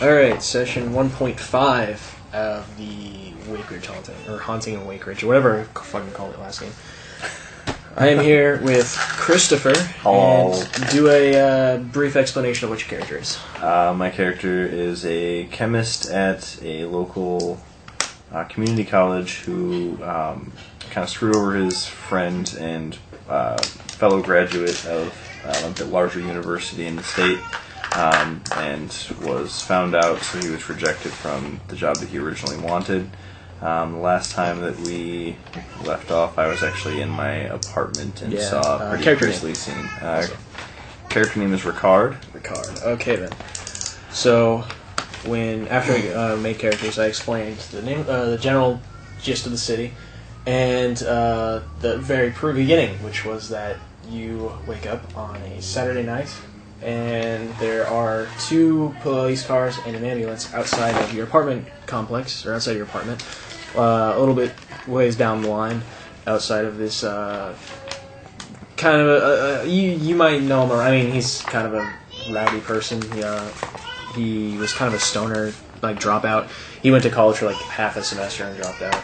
Alright, session 1.5 of the Wakeridge haunting, or haunting in Wakeridge, or whatever I fucking called it last game. I am here with Christopher, and do a brief explanation of what your character is. My character is a chemist at a local community college who kind of screwed over his friend and fellow graduate of a larger university in the state. And was found out, so he was rejected from the job that he originally wanted. The last time that we left off, I was actually in my apartment and saw a pretty grisly scene. Character name is Ricard. Okay then. So, after we made characters, I explained the name, the general gist of the city, and the very beginning, which was that you wake up on a Saturday night. And there are 2 police cars and an ambulance outside of your apartment complex, or outside your apartment, a little bit ways down the line, outside of this kind of you might know him. I mean, he's kind of a rowdy person. He was kind of a stoner, like dropout. He went to college for like half a semester and dropped out.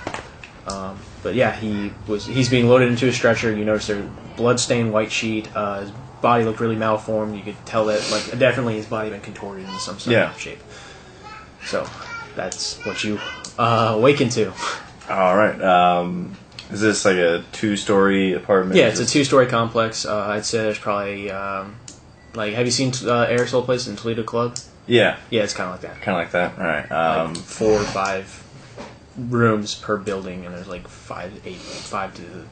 But yeah, he's being loaded into a stretcher. You notice there's blood-stained white sheet. His body looked really malformed. You could tell that, like, definitely his body had been contorted in some sort of shape. So, that's what you awaken to. Alright, is this like a 2-story apartment? Yeah, it's a 2-story complex. I'd say there's probably, like, have you seen Aerosol Place in Toledo Club? Yeah. Yeah, it's kind of like that. Kind of like that? Alright. Like 4 or 5 rooms per building, and there's like 5 to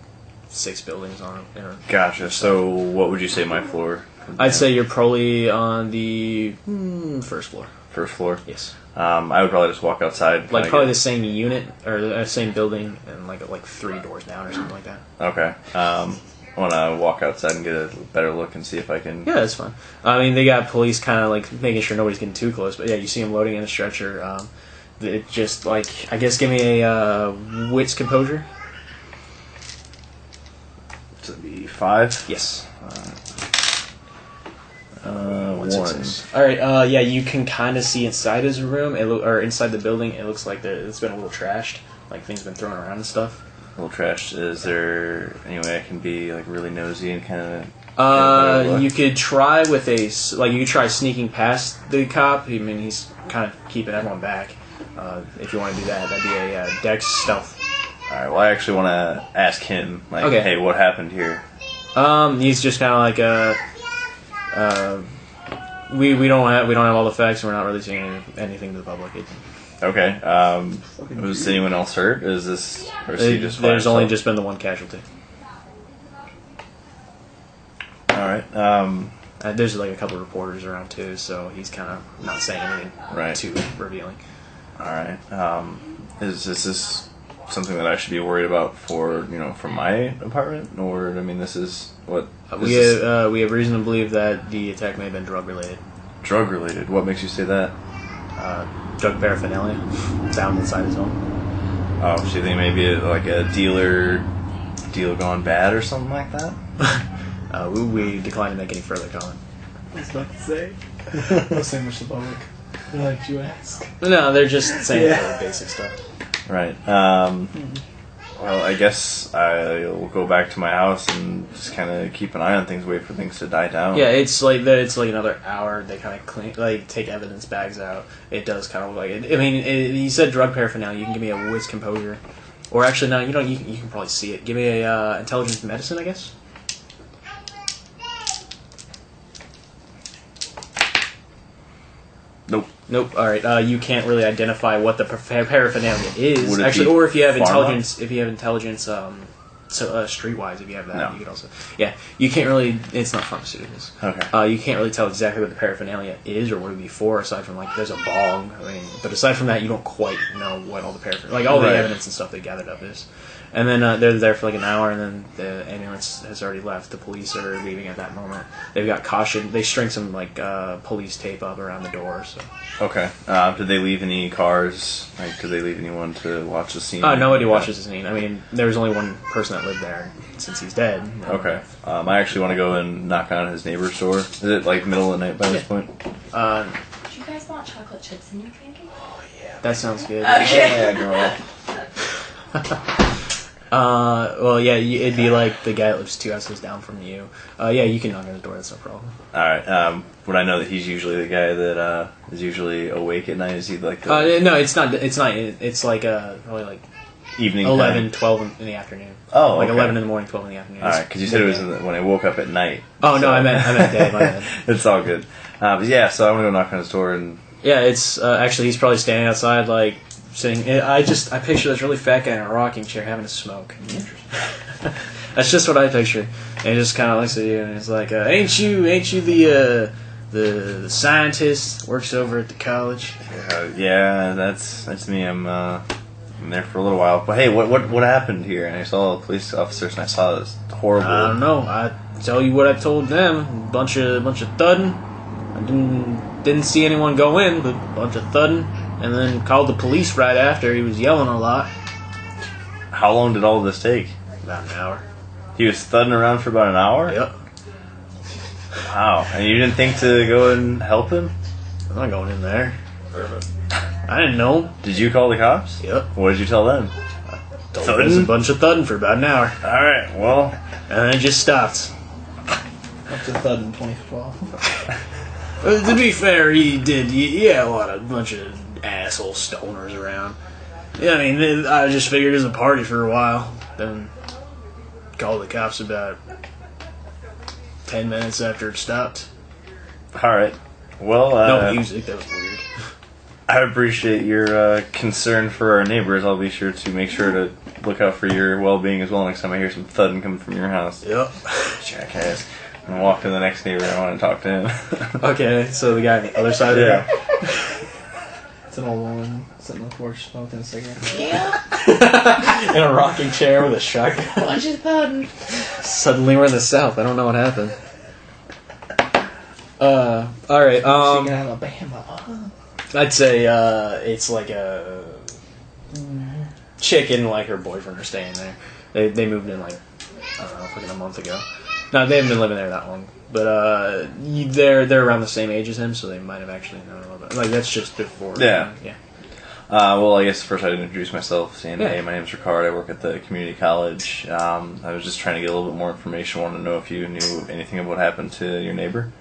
6 buildings on it. Gotcha. So, what would you say my floor? I'd say you're probably on the first floor. First floor? Yes. I would probably just walk outside. Like probably the same unit or the same building, and like 3 doors down or something like that. Okay. I want to walk outside and get a better look and see if I can. Yeah, that's fine. I mean, they got police kind of like making sure nobody's getting too close. But yeah, you see him loading in a stretcher. It just like, I guess, give me a wits composure. To be 5? Yes. 1. Alright, yeah, you can kind of see inside his room, or inside the building. It looks like it's been a little trashed. Like, things have been thrown around and stuff. A little trashed. Is there any way I can be, like, really nosy and kind of... you could try with you could try sneaking past the cop. I mean, he's kind of keeping everyone back. If you want to do that, that'd be a Dex stealth. Alright, well, I actually want to ask him, like, okay. Hey, what happened here? He's just kind of like, we don't have all the facts, and we're not releasing anything to the public. Okay, was anyone else hurt? Or is he just There's only just been the 1 casualty. Alright, there's like a couple of reporters around too, so he's kind of not saying anything too revealing. Alright, is this something that I should be worried about for my apartment, or I mean, this is what we have reason to believe that the attack may have been drug related. Drug related? What makes you say that? Drug paraphernalia found inside his home. Oh, so you think maybe like a deal gone bad or something like that? We decline to make any further comment. I was about to say. Don't say much to the public. They're like, you ask. No, they're just saying really basic stuff. Right. Well, I guess I'll go back to my house and just kind of keep an eye on things, wait for things to die down. Yeah, it's like another hour. They kind of take evidence bags out. It does kind of look like it. I mean, you said drug paraphernalia. You can give me a wits composure, or actually no, you can probably see it. Give me a intelligence medicine, I guess. Nope. All right. You can't really identify what the paraphernalia is, actually, or if you have intelligence. If you have intelligence, streetwise, if you have that, you could also. Yeah, you can't really. It's not pharmaceuticals. Okay. You can't really tell exactly what the paraphernalia is or what it would be for, aside from like there's a bong. I mean, but aside from that, you don't quite know what all the paraphernalia, all the evidence and stuff they gathered up is. And then they're there for like an hour, and then the ambulance has already left. The police are leaving at that moment. They've got caution. They string some like police tape up around the door. So. Okay. Did they leave any cars? Like, did they leave anyone to watch the scene? Nobody watches the scene. I mean, there was only one person that lived there since he's dead. Okay. I actually want to go and knock on his neighbor's door. Is it like middle of the night by this point? Did you guys want chocolate chocolate chips in your candy? Oh yeah, that sounds good. Yeah, girl. Well, yeah, it'd be like the guy that lives 2 houses down from you. Yeah, you can knock on the door. That's no problem. All right. Would I know that he's usually the guy that is usually awake at night? Is he like the No, it's not. It's not. It's like probably like evening 11, time? 12 in the afternoon. Oh, like okay. 11 in the morning, 12 in the afternoon. All right, because you said it was when I woke up at night. Oh no, I meant day. My bad. It's all good. But yeah, so I'm gonna go knock on his door and. Yeah, it's actually he's probably standing outside like sitting. I picture this really fat guy in a rocking chair having a smoke. Interesting. That's just what I picture. And he just kind of looks at you and he's like, "Ain't you the scientist works over at the college?" Yeah, that's me. I'm there for a little while. But hey, what happened here? And I saw police officers and I saw this horrible. I don't know. I tell you what I told them. Bunch of thudding. I didn't see anyone go in, but a bunch of thudding. And then called the police right after. He was yelling a lot. How long did all this take? About an hour. He was thudding around for about an hour? Yep. Wow. And you didn't think to go and help him? I'm not going in there. I didn't know. Did you call the cops? Yep. What did you tell them? Told them it was a bunch of thudding for about an hour. Alright, well. And then it just stopped. Up to thud in 2012. To be fair, he had a bunch of asshole stoners around. Yeah, I mean, I just figured it was a party for a while. Then called the cops about 10 minutes after it stopped. Alright. Well, No music, that was weird. I appreciate your concern for our neighbors. I'll be sure to make sure to look out for your well-being as well next time I hear some thudding coming from your house. Yep. Jackass. I'm gonna walk to the next neighbor and I want to talk to him. Okay, so the guy on the other side of the Yeah. It's an old woman sitting on the porch smoking a cigarette. in a rocking chair with a shotgun. Bunch of thudding. Suddenly we're in the South. I don't know what happened. Alright, She can Alabama. I'd say it's like a chick and like her boyfriend are staying there. They moved in like I don't know, like a month ago. No, they haven't been living there that long. But they're around the same age as him, so they might have actually known a little bit. Like that's just before. Yeah. Yeah. Well, I guess first I'd introduce myself, saying, Yeah. hey, my name's Ricard, I work at the community college. I was just trying to get a little bit more information, wanted to know if you knew anything of what happened to your neighbor.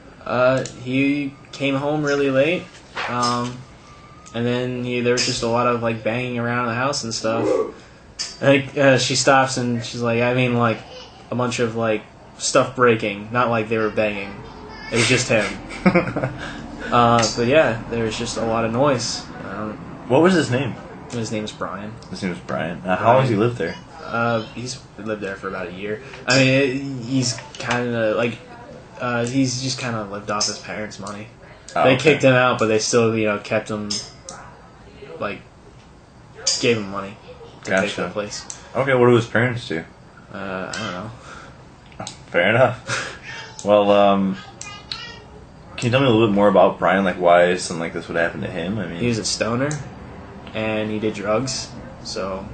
He came home really late, and then there was just a lot of like banging around the house and stuff. And she stops and she's like, I mean, like a bunch of like stuff breaking, not like they were banging. It was just him. But yeah, there was just a lot of noise. What was his name? His name is Brian. His name was Brian. How long has he lived there? He's lived there for about a year. I mean, he's kind of like. He's just kind of lived off his parents' money. They kicked him out, but they still, kept him, like, gave him money to pay for the place. Okay, what do his parents do? I don't know. Fair enough. Well, can you tell me a little bit more about Brian? Like, why something like this would happen to him? I mean, He was a stoner, and he did drugs, so...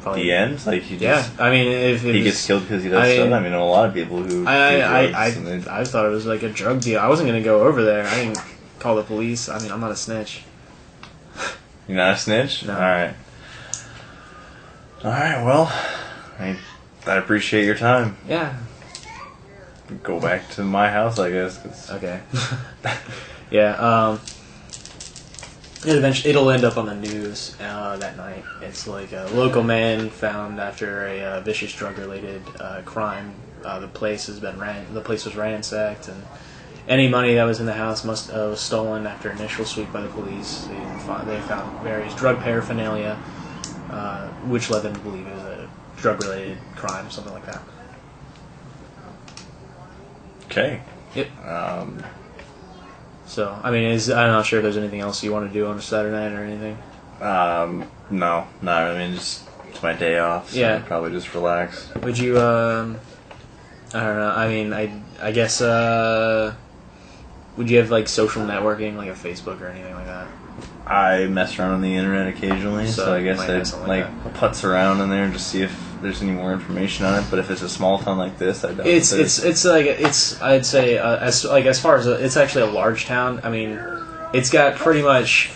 Probably, the end? Like, he just... Yeah, I mean, if he gets killed because he does stuff? I mean, I know a lot of people who do drugs. I thought it was like a drug deal. I wasn't going to go over there. I didn't call the police. I mean, I'm not a snitch. You're not a snitch? No. Alright, well, I appreciate your time. Yeah. Go back to my house, I guess. 'Cause Okay. Yeah, it'll end up on the news that night. It's like a local man found after a vicious drug-related crime. The place was ransacked, and any money that was in the house was stolen after initial sweep by the police. They found various drug paraphernalia, which led them to believe it was a drug-related crime, something like that. Okay. Yep. Um, So, I mean, I'm not sure if there's anything else you want to do on a Saturday night or anything. no, I mean, just it's my day off, so Yeah. I'd probably just relax. Would you, I don't know, I mean, I guess, would you have, like, social networking, like a Facebook or anything like that? I mess around on the internet occasionally, so I you guess might have I'd something like like putz around in there and just see if there's any more information on it. But if it's a small town like this, I doubt It's like, I'd say, as far as, it's actually a large town. I mean, It's got pretty much.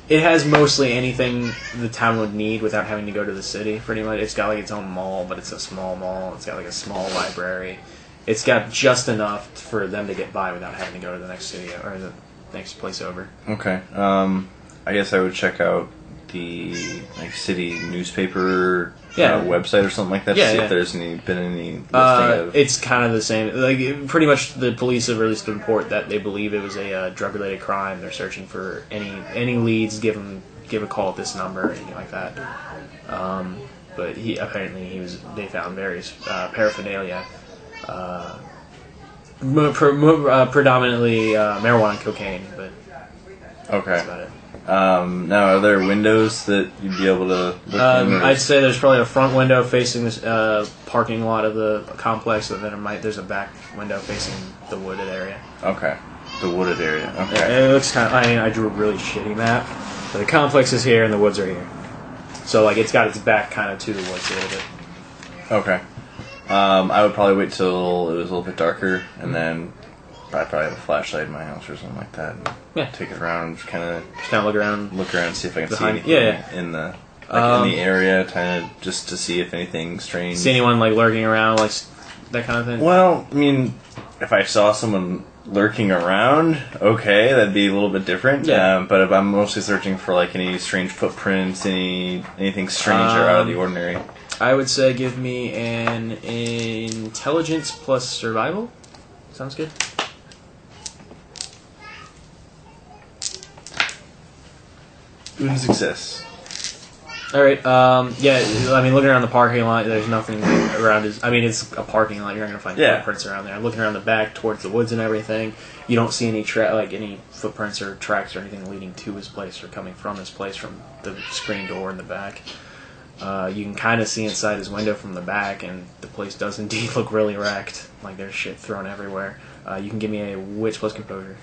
It has mostly anything the town would need without having to go to the city. Pretty much, it's got like its own mall, but it's a small mall. It's got like a small library. It's got just enough for them to get by without having to go to the next city or the next place over. Okay. I guess I would check out the city newspaper website or something like that to see if there's been any listing of... It's kind of the same. Like pretty much, the police have released a report that they believe it was a drug-related crime. They're searching for any leads. Give a call at this number, or anything like that. But they found various paraphernalia, predominantly marijuana and cocaine. But that's about it. Now, are there windows that you'd be able to look in? I'd say there's probably a front window facing this parking lot of the complex, and then there's a back window facing the wooded area. Okay. The wooded area. Okay. It looks kind of... I drew a really shitty map. But the complex is here, and the woods are here. So, like, it's got its back kind of to the woods a little bit. Okay. I would probably wait till it was a little bit darker, and then I'd probably have a flashlight in my house or something like that. And take it around, just kind of look around, see if I can see anything in the in the area, kind of just to see if anything strange. See anyone like lurking around, like that kind of thing? Well, I mean, if I saw someone lurking around, okay, that'd be a little bit different. Yeah. But if I'm mostly searching for like any strange footprints, anything strange or out of the ordinary, I would say give me an intelligence plus survival. Sounds good. Good success. Alright, looking around the parking lot, there's nothing around. It's a parking lot, you're not going to find footprints around there. I'm looking around the back towards the woods and everything. You don't see any any footprints or tracks or anything leading to his place or coming from his place from the screen door in the back. You can kind of see inside his window from the back, and the place does indeed look really wrecked. Like, there's shit thrown everywhere. You can give me a wits plus composure.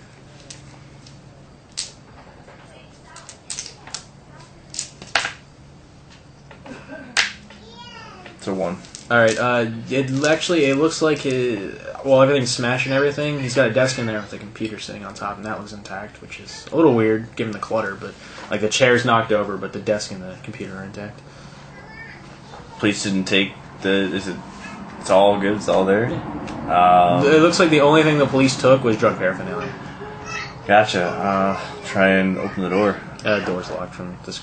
It's a 1. Alright, it looks like everything's smashed and everything. He's got a desk in there with a computer sitting on top, and that looks intact, which is a little weird given the clutter, but like the chair's knocked over, but the desk and the computer are intact. Police didn't take it's all good, it's all there? It looks like the only thing the police took was drug paraphernalia. Gotcha. Try and open the door. Door's locked from the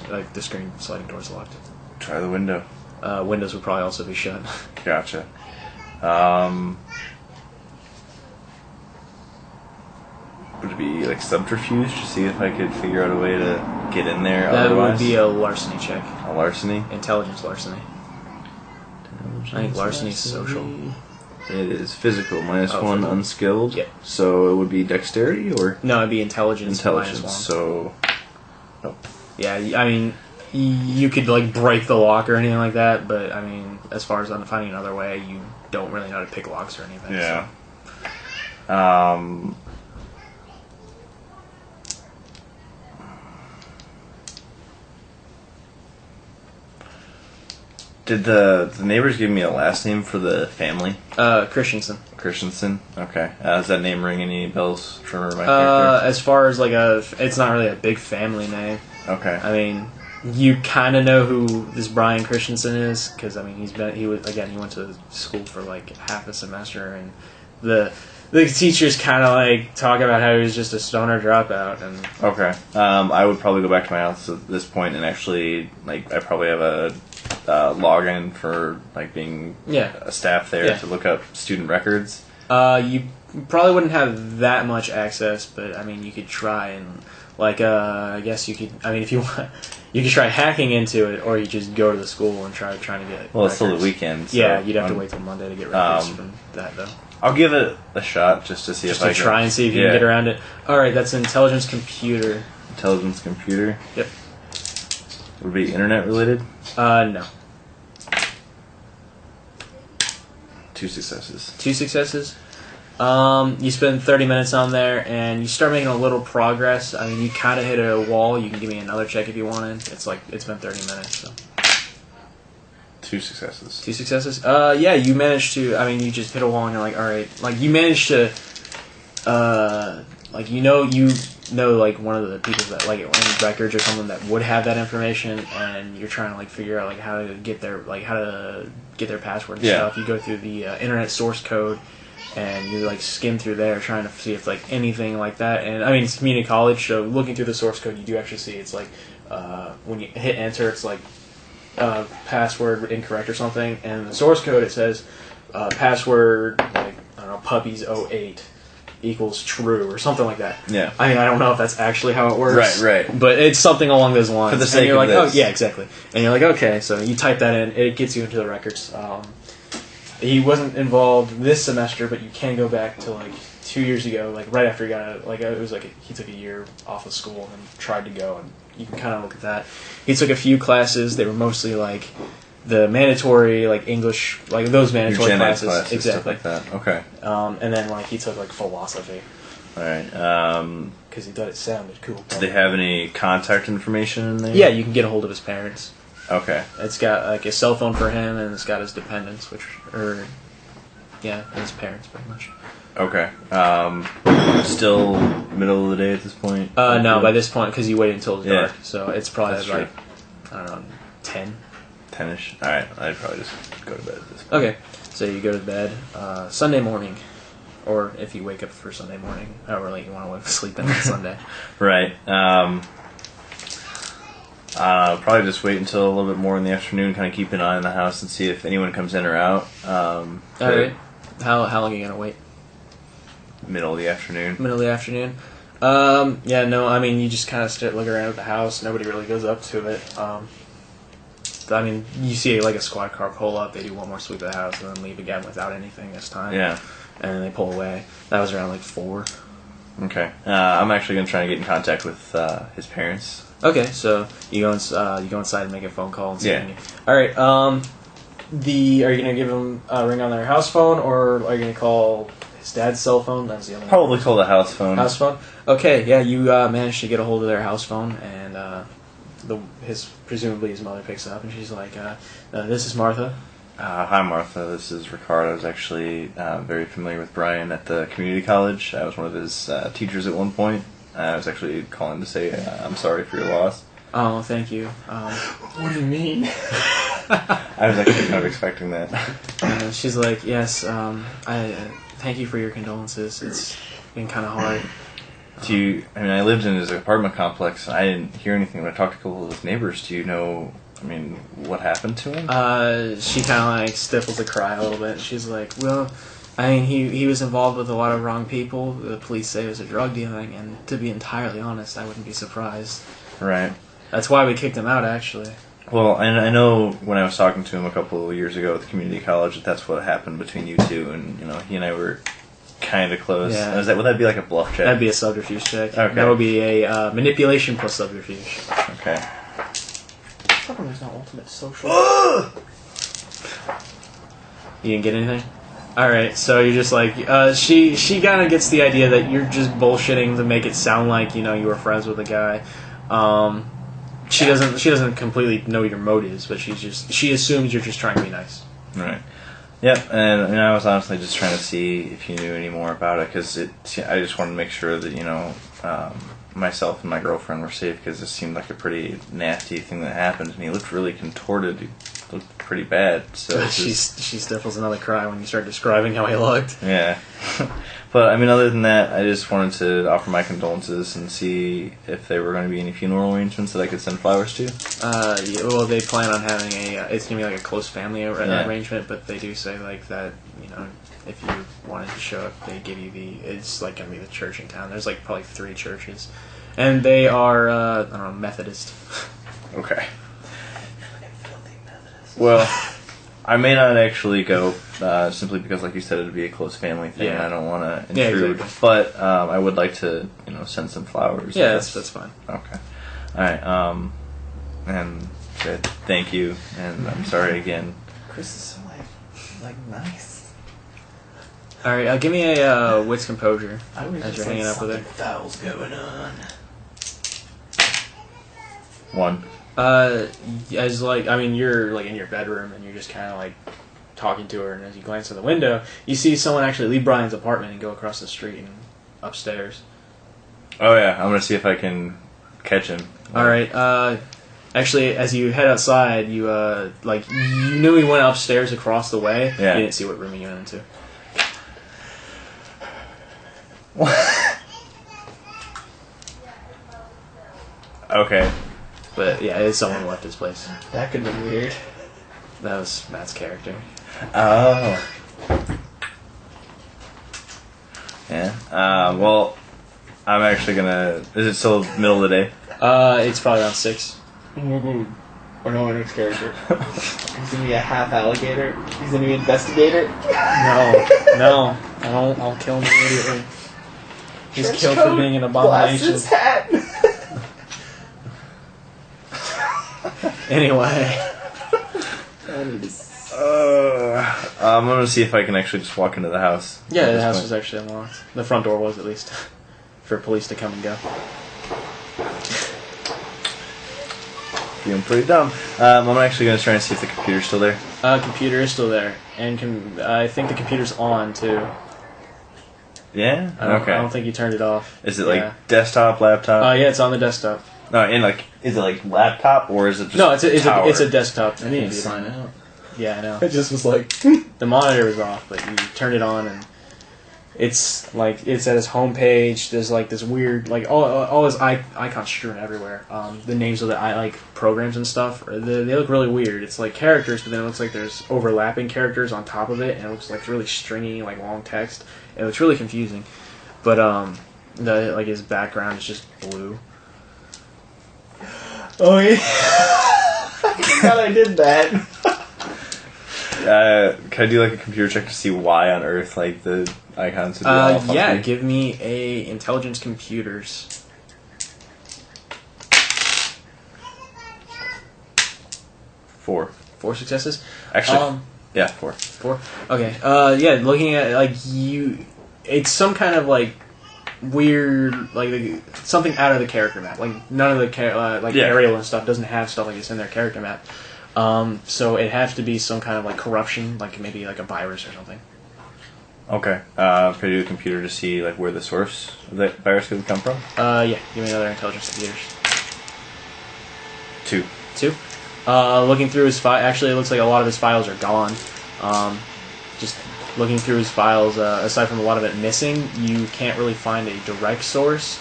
screen sliding door's locked. Try the window. Windows would probably also be shut. Gotcha. Would it be like subterfuge to see if I could figure out a way to get in there? That otherwise? would be a larceny check. A larceny? Intelligence larceny. I think larceny is social. It is physical, minus 1 physical. unskilled. Yep. So it would be dexterity or? No, it'd be intelligence minus 1. So. Oh. Yeah, I mean, you could like break the lock or anything like that, but I mean, as far as finding another way, you don't really know how to pick locks or anything. Yeah. So. Did the neighbors give me a last name for the family? Christensen. Christensen? Okay. Does that name ring any bells for my character? As far as it's not really a big family name. Okay. I mean, you kind of know who this Brian Christensen is, because I mean, he went to school for like half a semester, and the teachers kind of like talk about how he was just a stoner dropout. And okay. I would probably go back to my house at this point and actually I probably have a login for like being a staff there to look up student records. You probably wouldn't have that much access, but I mean, you could try and I guess you could. I mean, if you want, you could try hacking into it, or you just go to the school and trying to get. Well, records. It's still the weekend. So yeah, you'd have to wait till Monday to get records from that, though. I'll give it a shot just to see if I can try and see if you can get around it. All right, that's intelligence computer. Intelligence computer. Yep. Would it be internet related? No. 2 successes. 2 successes. You spend 30 minutes on there, and you start making a little progress. I mean, you kind of hit a wall. You can give me another check if you wanted. It's been 30 minutes. So. 2 successes. 2 successes? Yeah, you managed to, I mean, you just hit a wall, and you're like, alright. Like, you managed to, like like one of the people that like in Wakeridge or something that would have that information, and you're trying to like figure out like how to get their password and stuff. You go through the internet source code, and you like skim through there trying to see if like anything like that. And I mean, it's community college, so looking through the source code, you do actually see it's like when you hit enter, it's like password incorrect or something, and in the source code it says password like I don't know puppies08 equals true or something like that. Yeah. I mean, I don't know if that's actually how it works. Right. But it's something along those lines. For the sake and you're like, of this. oh yeah, exactly. And you're like, okay, so you type that in, it gets you into the records. He wasn't involved this semester, but you can go back to like 2 years ago, like right after he got out, like it was like he took a year off of school and tried to go, and you can kind of look at that. He took a few classes. They were mostly like the mandatory, like English, like those mandatory classes, exactly. Stuff like that. Okay. And then like he took like philosophy. All right. Because he thought it sounded cool. Do they have any contact information in there? Yeah, you can get a hold of his parents. Okay. It's got like a cell phone for him, and it's got his dependents, his parents, pretty much. Okay. Still middle of the day at this point? No, by this point, because you waited until it was dark, so it's probably That's like, true. I don't know, 10. 10-ish? Alright, I'd probably just go to bed at this point. Okay, so you go to bed Sunday morning, or if you wake up for Sunday morning, however late you want to sleep in on Sunday. Right. Probably just wait until a little bit more in the afternoon, kind of keep an eye on the house and see if anyone comes in or out. Alright. How long are you going to wait? Middle of the afternoon. Middle of the afternoon? Yeah, no, I mean, you just kind of look around at the house. Nobody really goes up to it. I mean, you see like a squad car pull up, they do one more sweep of the house, and then leave again without anything this time. Yeah. And then they pull away. That was around like 4. Okay. I'm actually going to try and get in contact with his parents. Okay, so you go inside and make a phone call and see. Yeah. All right. Are you gonna give them a ring on their house phone, or are you gonna call his dad's call phone? That's the other. Probably call the house phone. House phone. Okay. Yeah, you managed to get a hold of their house phone, and presumably his mother picks up, and she's like, "This is Martha." Hi, Martha. This is Ricard. I was actually very familiar with Brian at the community college. I was one of his teachers at one point. I was actually calling to say I'm sorry for your loss. Oh, thank you. What do you mean? I was actually kind of expecting that. She's like, yes, I thank you for your condolences. It's been kind of hard. I lived in his apartment complex, and I didn't hear anything, but I talked to a couple of his neighbors. Do you know, what happened to him? She kind of like stifles a cry a little bit. And she's like, well, I mean, he was involved with a lot of wrong people. The police say it was a drug dealing, and to be entirely honest, I wouldn't be surprised. Right. That's why we kicked him out, actually. Well, I know when I was talking to him a couple of years ago at the community college, that's what happened between you two, and he and I were kind of close. Yeah. Would that be like a bluff check? That'd be a subterfuge check. Okay. That would be a manipulation plus subterfuge. Okay. How come there's no ultimate social? You didn't get anything? Alright, so you're just like, she kind of gets the idea that you're just bullshitting to make it sound like, you were friends with a guy. She doesn't completely know your motives, but she assumes you're just trying to be nice. Right. Yep, and I was honestly just trying to see if you knew any more about it, because I just wanted to make sure that, myself and my girlfriend were safe, because it seemed like a pretty nasty thing that happened, and he looked really contorted. He looked pretty bad. So she stifles another cry when you start describing how he looked. Yeah. But, other than that, I just wanted to offer my condolences and see if there were going to be any funeral arrangements that I could send flowers to. Yeah, well, they plan on having it's going to be like a close family arrangement, but they do say, like, that, if you wanted to show up, they give you it's, like, going to be the church in town. There's, like, probably 3 churches. And they are, I don't know, Methodist. Okay. Well, I may not actually go, simply because, like you said, it would be a close family thing, and I don't want to intrude. Yeah, exactly. But I would like to, send some flowers. Yeah, that's fine. Okay. All right. And thank you, and I'm sorry again. Kris is so like nice. All right, give me a wits composure I was as just you're hanging up with her. Foul's going on. 1. You're like in your bedroom and you're just kind of like talking to her, and as you glance in the window, you see someone actually leave Brian's apartment and go across the street and upstairs. Oh yeah, I'm gonna see if I can catch him. All right. Actually, as you head outside, you you knew he went upstairs across the way. Yeah. You didn't see what room he went into. Okay. But yeah, someone left his place. That could have been weird. That was Matt's character. Oh. Yeah. Well, I'm actually gonna. Is it still middle of the day? It's probably around 6. Or no, next character. He's gonna be a half alligator. He's gonna be an investigator. No. I'll kill him immediately. He's Trench killed coat, for being an abomination. Glasses, hat. Anyway. I'm gonna see if I can actually just walk into the house. Yeah, the house was actually unlocked. The front door was, at least. For police to come and go. Feeling pretty dumb. I'm actually gonna try and see if the computer's still there. Computer is still there. And I think the computer's on, too. Yeah? I don't Okay. think you turned it off. Is it like desktop, laptop? Yeah, it's on the desktop. No, and like, is it like laptop or is it just No, it's a tower? desktop. I need to sign out. Yeah, I know. It just was like... The monitor was off, but you turned it on, and it's like it's at his homepage. There's like this weird, like all his icons strewn everywhere. The names of the programs and stuff, they look really weird. It's like characters, but then it looks like there's overlapping characters on top of it, and it looks like really stringy, like long text. It looks really confusing. But his background is just blue. Oh yeah. I forgot I did that. Can I do like a computer check to see why on earth like the icons would be all funky? Yeah, give me a intelligence computers. 4. 4 successes. Actually, yeah, 4. 4. Okay. Yeah, looking at it's some kind of weird something out of the character map. Like none of the Ariel and stuff doesn't have stuff like this in their character map. So it has to be some kind of corruption, maybe a virus or something. Okay. Can I do the computer to see where the source of that virus could come from? Yeah. Give me another intelligence computers. 2. 2. Looking through his file, actually, it looks like a lot of his files are gone. Just looking through his files, aside from a lot of it missing, you can't really find a direct source.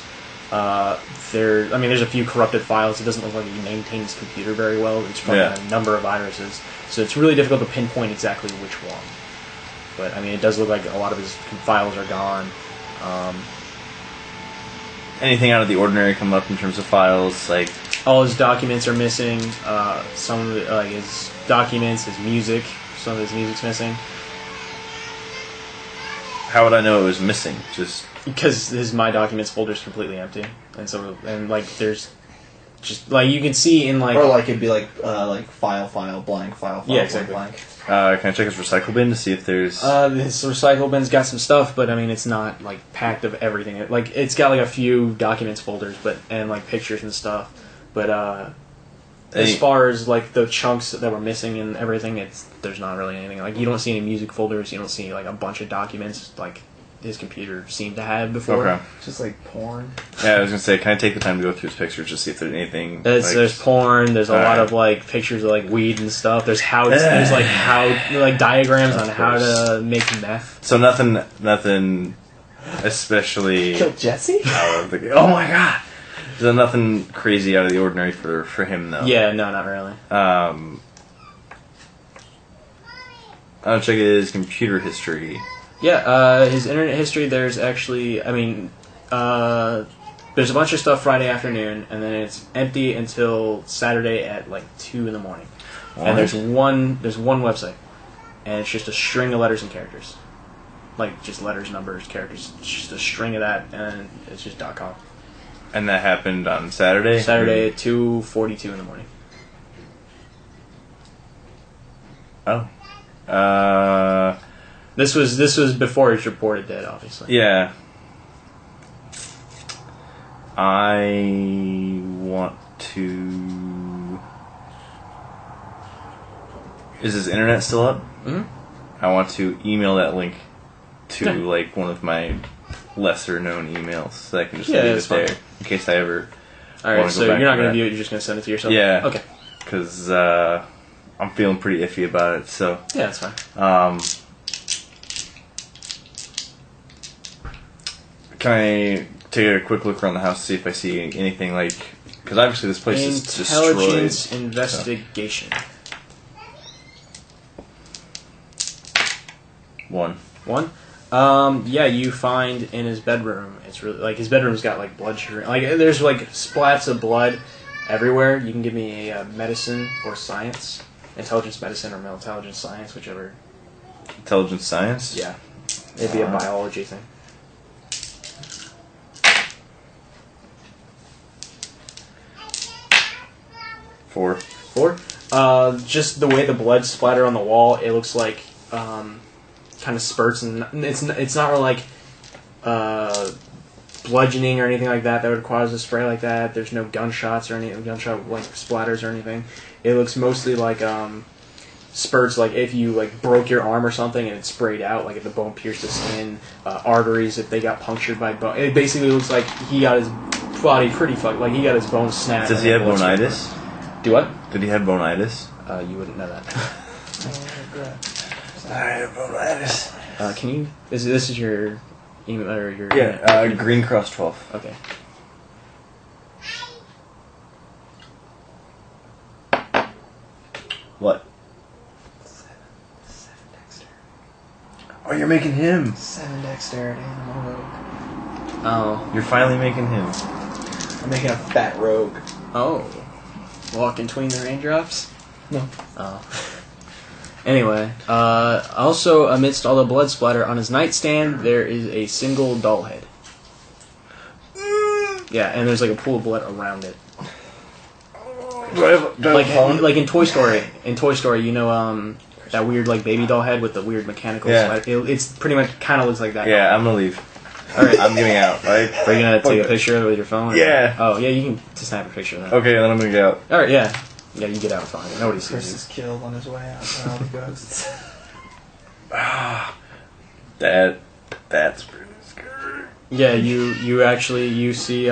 There's a few corrupted files. It doesn't look like he maintains his computer very well. It's from a number of viruses, so it's really difficult to pinpoint exactly which one. But it does look like a lot of his files are gone. Anything out of the ordinary come up in terms of files? All his documents are missing. Some of his documents, his music. Some of his music's missing. How would I know it was missing? Just because his My Documents folder is completely empty, and there's just you can see in or it'd be file blank file yeah, exactly. blank. Can I check his recycle bin to see if there's his recycle bin's got some stuff, but it's not packed of everything. It's got a few documents folders, and pictures and stuff, but as far as the chunks that were missing and everything, there's not really anything. You don't see any music folders. You don't see a bunch of documents his computer seemed to have before. Okay. Just porn. Yeah, I was gonna say, can I take the time to go through his pictures to see if there's anything? There's porn. There's a lot of pictures of weed and stuff. There's there's diagrams on how to make meth. So nothing, especially Kill Jesse? out of the. Oh my god! There's nothing crazy out of the ordinary for him though. Yeah, no, not really. I'll check his computer history. Yeah, his internet history, there's actually, there's a bunch of stuff Friday afternoon, and then it's empty until Saturday at 2 in the morning. And there's one website, and it's just a string of letters and characters. Just letters, numbers, characters, it's just a string of that, and it's just .com. And that happened on Saturday? Saturday at 2:42 in the morning. Oh. This was before it's reported dead, obviously. Yeah. I want to... Is his internet still up? Mm-hmm. I want to email that link to one of my lesser known emails, so I can just Yeah, leave that's it there fine. in case I ever. All right, so you're not going to view it. You're just going to send it to yourself. Yeah. Okay. Because I'm feeling pretty iffy about it. So. Yeah, that's fine. Can I take a quick look around the house to see if I see anything like? Because obviously this place is destroyed. Intelligence investigation. One. Yeah, you find in his bedroom. It's really like his bedroom's got like blood sugar. Like there's like splats of blood everywhere. You can give me a medicine or science, intelligence medicine or intelligence science, whichever. Intelligence science. Yeah, it'd be a biology thing. 4. 4. Just the way the blood splatter on the wall, it looks like kind of spurts, and it's not really like bludgeoning or anything like that would cause a spray like that. There's no gunshots or any gunshot like splatters or anything. It looks mostly like spurts, like if you like broke your arm or something and it sprayed out, like if the bone pierced the skin, arteries if they got punctured by bone. It basically looks like he got his body pretty fucked. Like he got his bones snapped. Does he have bonitis? Do what? Did he have bonitis? You wouldn't know that. I have bonitis. Can you? This is your email or your? Yeah. Green Cross 12. Okay. What? 7 dexterity. Oh, you're making him. 7 dexterity and I'm a rogue. Oh. You're finally making him. I'm making a fat rogue. Oh. Walk in between the raindrops? No. Oh. Anyway, also amidst all the blood splatter on his nightstand, there is a single doll head. Yeah, and there's like a pool of blood around it. Do I have a phone? Like in Toy Story. In Toy Story, you know that weird like baby doll head with the weird mechanical splatter? It's pretty much kind of looks like that. Yeah, I'm gonna leave. All right, I'm getting out. Right? Are you gonna take a picture of it with your phone? Yeah. Oh yeah, you can just snap a picture of that. Okay, then I'm gonna get out. All right, yeah. Yeah, you get out fine. Nobody sees Kris you. is killed on his way out by all the ghosts. That's pretty scary. Yeah, you see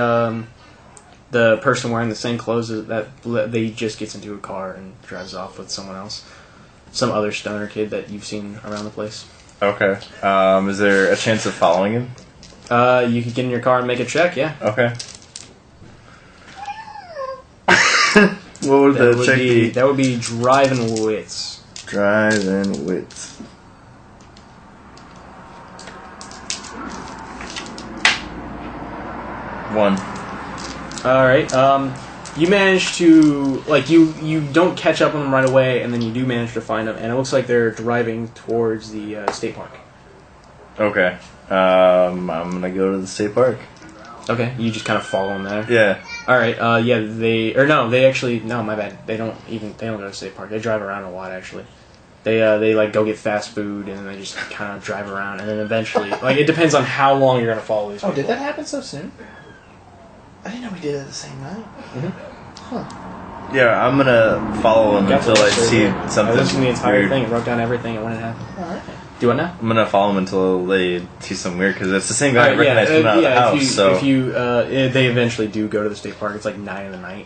the person wearing the same clothes that they just gets into a car and drives off with someone else, some other stoner kid that you've seen around the place. Okay. Is there a chance of following him? You could get in your car and make a check. Yeah. Okay. What would the check be? That would be drive and wits. Drive and wits. 1. All right. You manage to you don't catch up on them right away, and then you do manage to find them, and it looks like they're driving towards the state park. Okay. I'm gonna go to the state park. Okay. You just kind of follow them there. Yeah. All right. Yeah. No. My bad. They don't go to the state park. They drive around a lot actually. They like go get fast food and they just kind of drive around, and then eventually it depends on how long you're gonna follow these people. Oh, did that happen so soon? I didn't know we did it the same night. Mm-hmm. Huh. Yeah, I'm gonna follow him until I see something. I listened to the entire weird. thing and wrote down everything and when it happened. Alright. Do what now? I'm gonna follow him until they see something weird because it's the same guy I recognized coming out of the house. They eventually do go to the state park. It's like 9 in the night.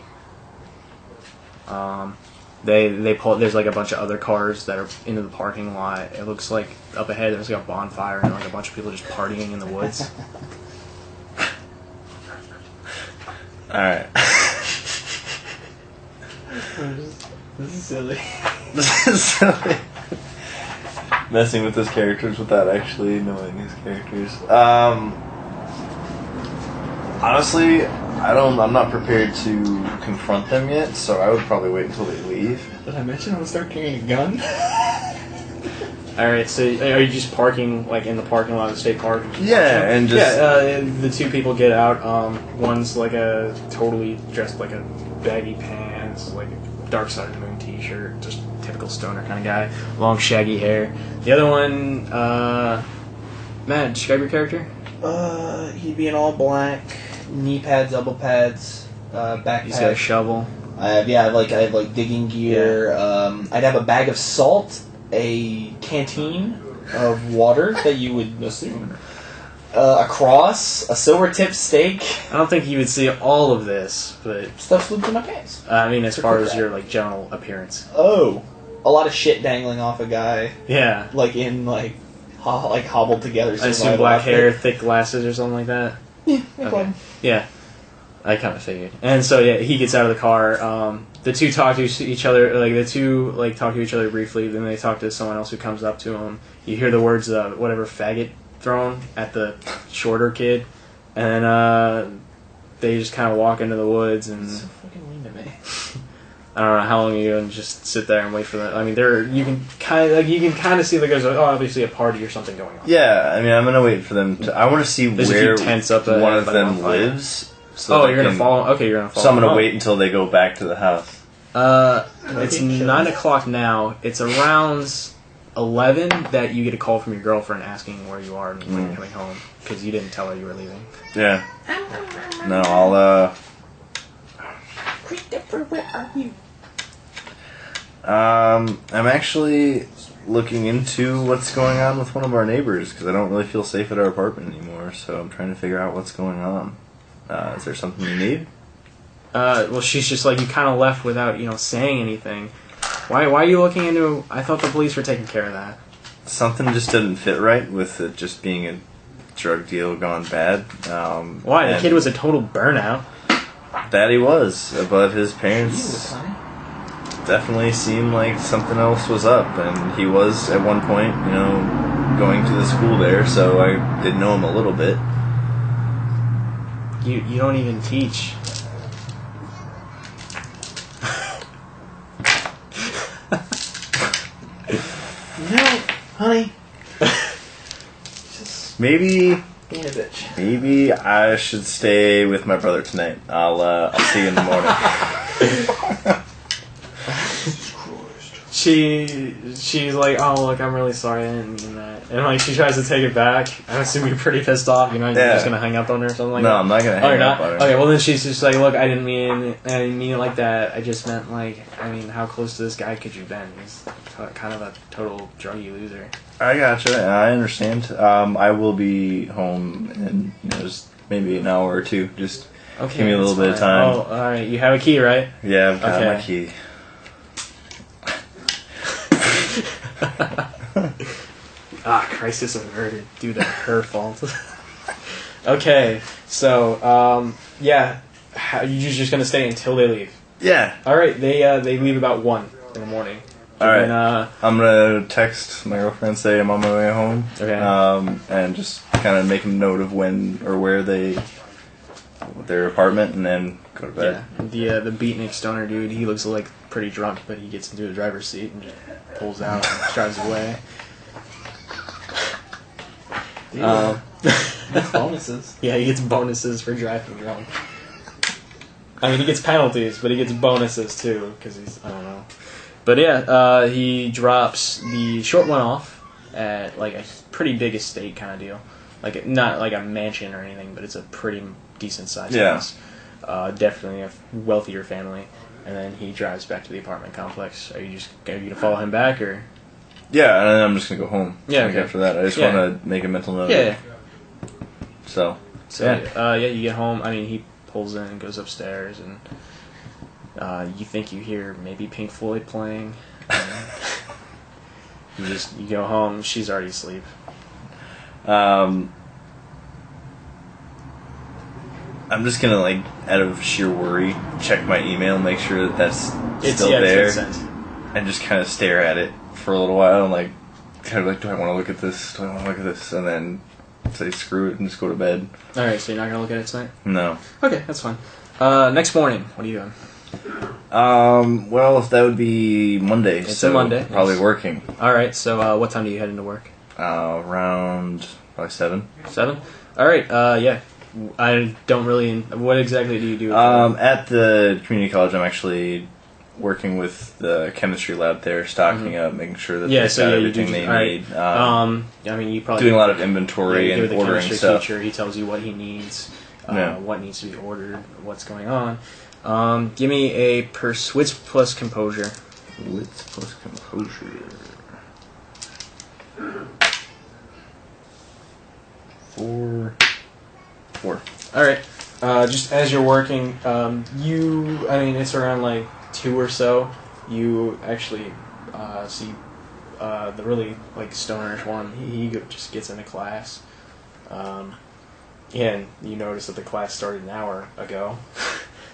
They pull. There's like a bunch of other cars that are into the parking lot. It looks like up ahead there's like a bonfire and like a bunch of people just partying in the woods. All right. This is silly. This is silly. Messing with his characters without actually knowing his characters. Honestly, I'm not prepared to confront them yet, so I would probably wait until they leave. Did I mention I'm gonna start carrying a gun? Alright, so are you just parking like in the parking lot of the state park? Yeah, and just the two people get out. One's like a totally dressed like a baggy pants, like a Dark Side of the Moon t-shirt, just typical stoner kind of guy, long shaggy hair. The other one, Matt, describe your character. He'd be in all black, knee pads, elbow pads, backpack. He's got a shovel. I have like digging gear. Yeah. I'd have a bag of salt, a canteen of water that you would assume A cross, a silver-tipped steak. I don't think you would see all of this, but Stuff slipped in my pants. I mean, as far as your like general appearance. Oh, a lot of shit dangling off a guy, Yeah. like in like hobbled together. I assume black hair, thick glasses, or something like that. Yeah, no Okay. problem. Yeah, I kind of figured. And so yeah, he gets out of the car. The two talk to each other. Like the two talk to each other briefly. Then they talk to someone else who comes up to him. You hear the words whatever faggot thrown at the shorter kid, and they just kind of walk into the woods and. So fucking mean to me. I don't know how long you and just sit there and wait for that. I mean, you can kind of see like there's obviously a party or something going on. Yeah, I mean, I'm gonna wait for them to. I want to see There's a where few tents up one of by them the bonfire. lives. So You're gonna follow. Okay, you're gonna follow. So I'm gonna him. wait until they go back to the house. It's 9 o'clock now. It's around 11 that you get a call from your girlfriend asking where you are and when you're coming home because you didn't tell her you were leaving. Yeah. No, I'll. Christopher, where are you? I'm actually looking into what's going on with one of our neighbors because I don't really feel safe at our apartment anymore. So I'm trying to figure out what's going on. Is there something you need? Well, she's just like, you kind of left without, saying anything. Why are you looking into... I thought the police were taking care of that. Something just didn't fit right with it just being a drug deal gone bad. Why? The kid was a total burnout. That he was, but his Jesus, parents honey. definitely seemed like something else was up, and he was at one point, going to the school there, so I did know him a little bit. You don't even teach. No, honey. Just Maybe being a bitch. Maybe I should stay with my brother tonight. I'll see you in the morning. She's like, oh look, I'm really sorry, I didn't mean that, and like she tries to take it back. I assume you're pretty pissed off. You're just gonna hang up on her or something like that. No, I'm not gonna hang up on her. Okay, well then she's just like, look, I didn't mean it like that. I just meant how close to this guy could you been? He's kind of a total druggy loser. I gotcha. I understand. I will be home in just maybe an hour or two. Just Okay, give me a little bit of time. Oh, all right. You have a key, right? Yeah, I've got Okay. my key. Crisis averted due to her fault. Okay, so yeah, you're just gonna stay until they leave. Yeah. All right, they leave about 1 in the morning. All right. And, I'm gonna text my girlfriend, say I'm on my way home. Okay. And just kind of make a note of when or where their apartment, and then go to bed. Yeah, the beatnik stoner dude, he looks like pretty drunk, but he gets into the driver's seat and just pulls out and drives away. Bonuses. Yeah, he gets bonuses for driving drunk. I mean, he gets penalties, but he gets bonuses too, because I don't know. But yeah, he drops the short one off at like a pretty big estate kind of deal. Like, not like a mansion or anything, but it's a pretty decent sized house. Definitely a wealthier family. And then he drives back to the apartment complex. Are you gonna follow him back, or? Yeah, and then I'm just gonna go home. Yeah, like okay. After that, I just want to make a mental note. Yeah. So yeah, you get home. I mean, he pulls in and goes upstairs, and you think you hear maybe Pink Floyd playing. You go home. She's already asleep. I'm just gonna out of sheer worry, check my email, make sure that that's still there, it's been sent. and just kind of stare at it for a little while, and do I want to look at this? Do I want to look at this? And then say screw it and just go to bed. All right, so you're not gonna look at it tonight? No. Okay, that's fine. Next morning, what are you doing? Well, that would be Monday. It's a Monday. Probably working. All right, so what time do you head into work? Around probably 7. 7. All right. Yeah. I don't really. What exactly do you do? At the community college, I'm actually working with the chemistry lab there, stocking up, making sure that they've got everything they need. I mean, you probably doing a lot of inventory and the ordering chemistry stuff. teacher, he tells you what he needs, what needs to be ordered, what's going on. Give me a wits plus composure. Wits plus composure. 4. All right. Just as you're working, it's around like 2 or so. You actually see the really like stonerish one. He just gets into class. And you notice that the class started an hour ago,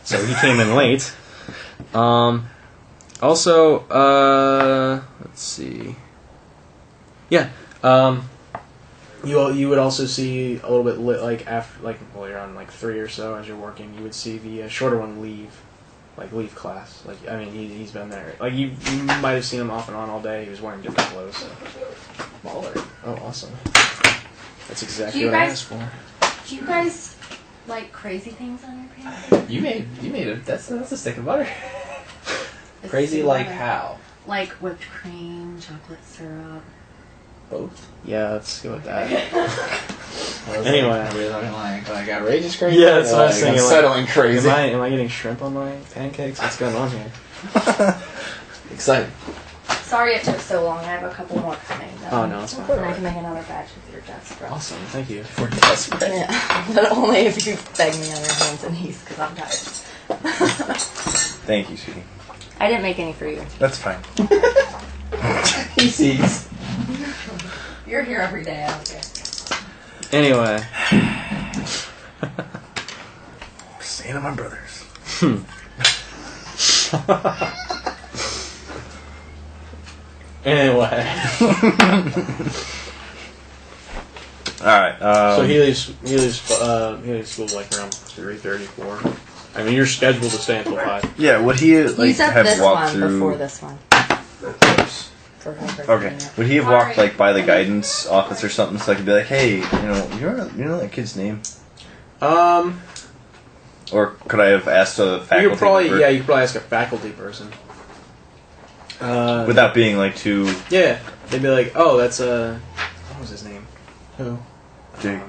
so he came in late. Also, let's see. Yeah. You would also see a little bit you're on like 3 or so as you're working. You would see the shorter one leave class. He's been there. Like you might have seen him off and on all day. He was wearing different clothes. Baller. Oh, awesome. That's exactly what I asked for. Do you guys like crazy things on your pancakes? You made it. That's a stick of butter. It's Crazy super like butter. how? Like whipped cream, chocolate syrup. Both. Yeah, let's go with that. Anyway, Anyway. we're looking like outrageous crazy. Yeah, that's what I was thinking. Unsettling crazy. Am I getting shrimp on my pancakes? What's going on here? Exciting. Sorry it took so long. I have a couple more coming. Though. Oh no, it's fine. And I can make another batch if you're desperate. Awesome, thank you. We're desperate. Yeah, but only if you beg me on your hands and knees because I'm tired. Thank you, sweetie. I didn't make any for you. That's fine. He sees. You're here every day. I don't care. Anyway. Staying at my brother's. Anyway. Alright, So he leaves school like around 3:30, 4. I mean, you're scheduled to stay until 5. yeah, would he You said have this walked one through... before this one. For Okay. Would he have walked like by the guidance office or something so I could be like, hey, you know that kid's name? Or could I have asked a faculty You could probably member? you could probably ask a faculty person. Without being like too... Yeah, they'd be like, oh, that's what was his name? Who? Jake.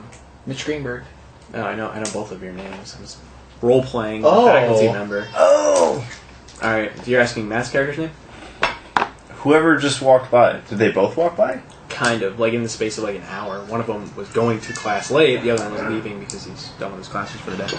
Mitch Greenberg. Oh, I know both of your names. I was role playing Oh. faculty member. Oh! All right, you're asking Matt's character's name? Whoever just walked by. Did they both walk by? Kind of, like in the space of like an hour. One of them was going to class late, the other one was leaving because he's done with his classes for the day.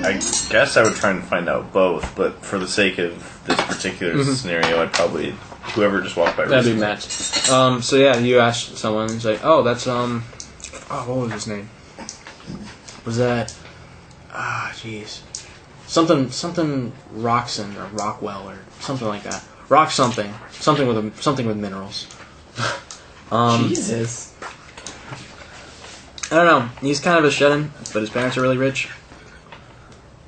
I guess I would try and find out both, but for the sake of this particular scenario, I'd probably... Whoever just walked by That'd be recently. Matt. So yeah, you ask someone, he's like, oh, that's, oh, what was his name? Was that, jeez. Something Roxon or Rockwell or something like that. Rock something with minerals. Jesus. I don't know. He's kind of a shut-in, but his parents are really rich.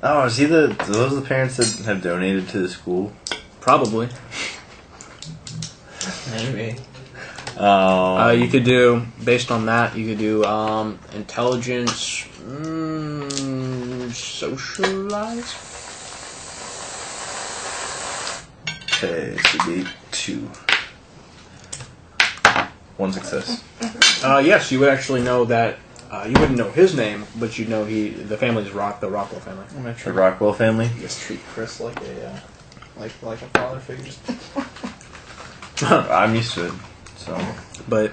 Oh, is he those the parents that have donated to the school? Probably. Maybe. You could do, based on that, you could do intelligence, socialize. Okay, should be 2. 1 success. Yes, you would actually know that. You wouldn't know his name, but you'd know the family's the Rockwell family. I'm gonna The try Rockwell family? to treat Kris like a like a father figure. I'm used to it, so... But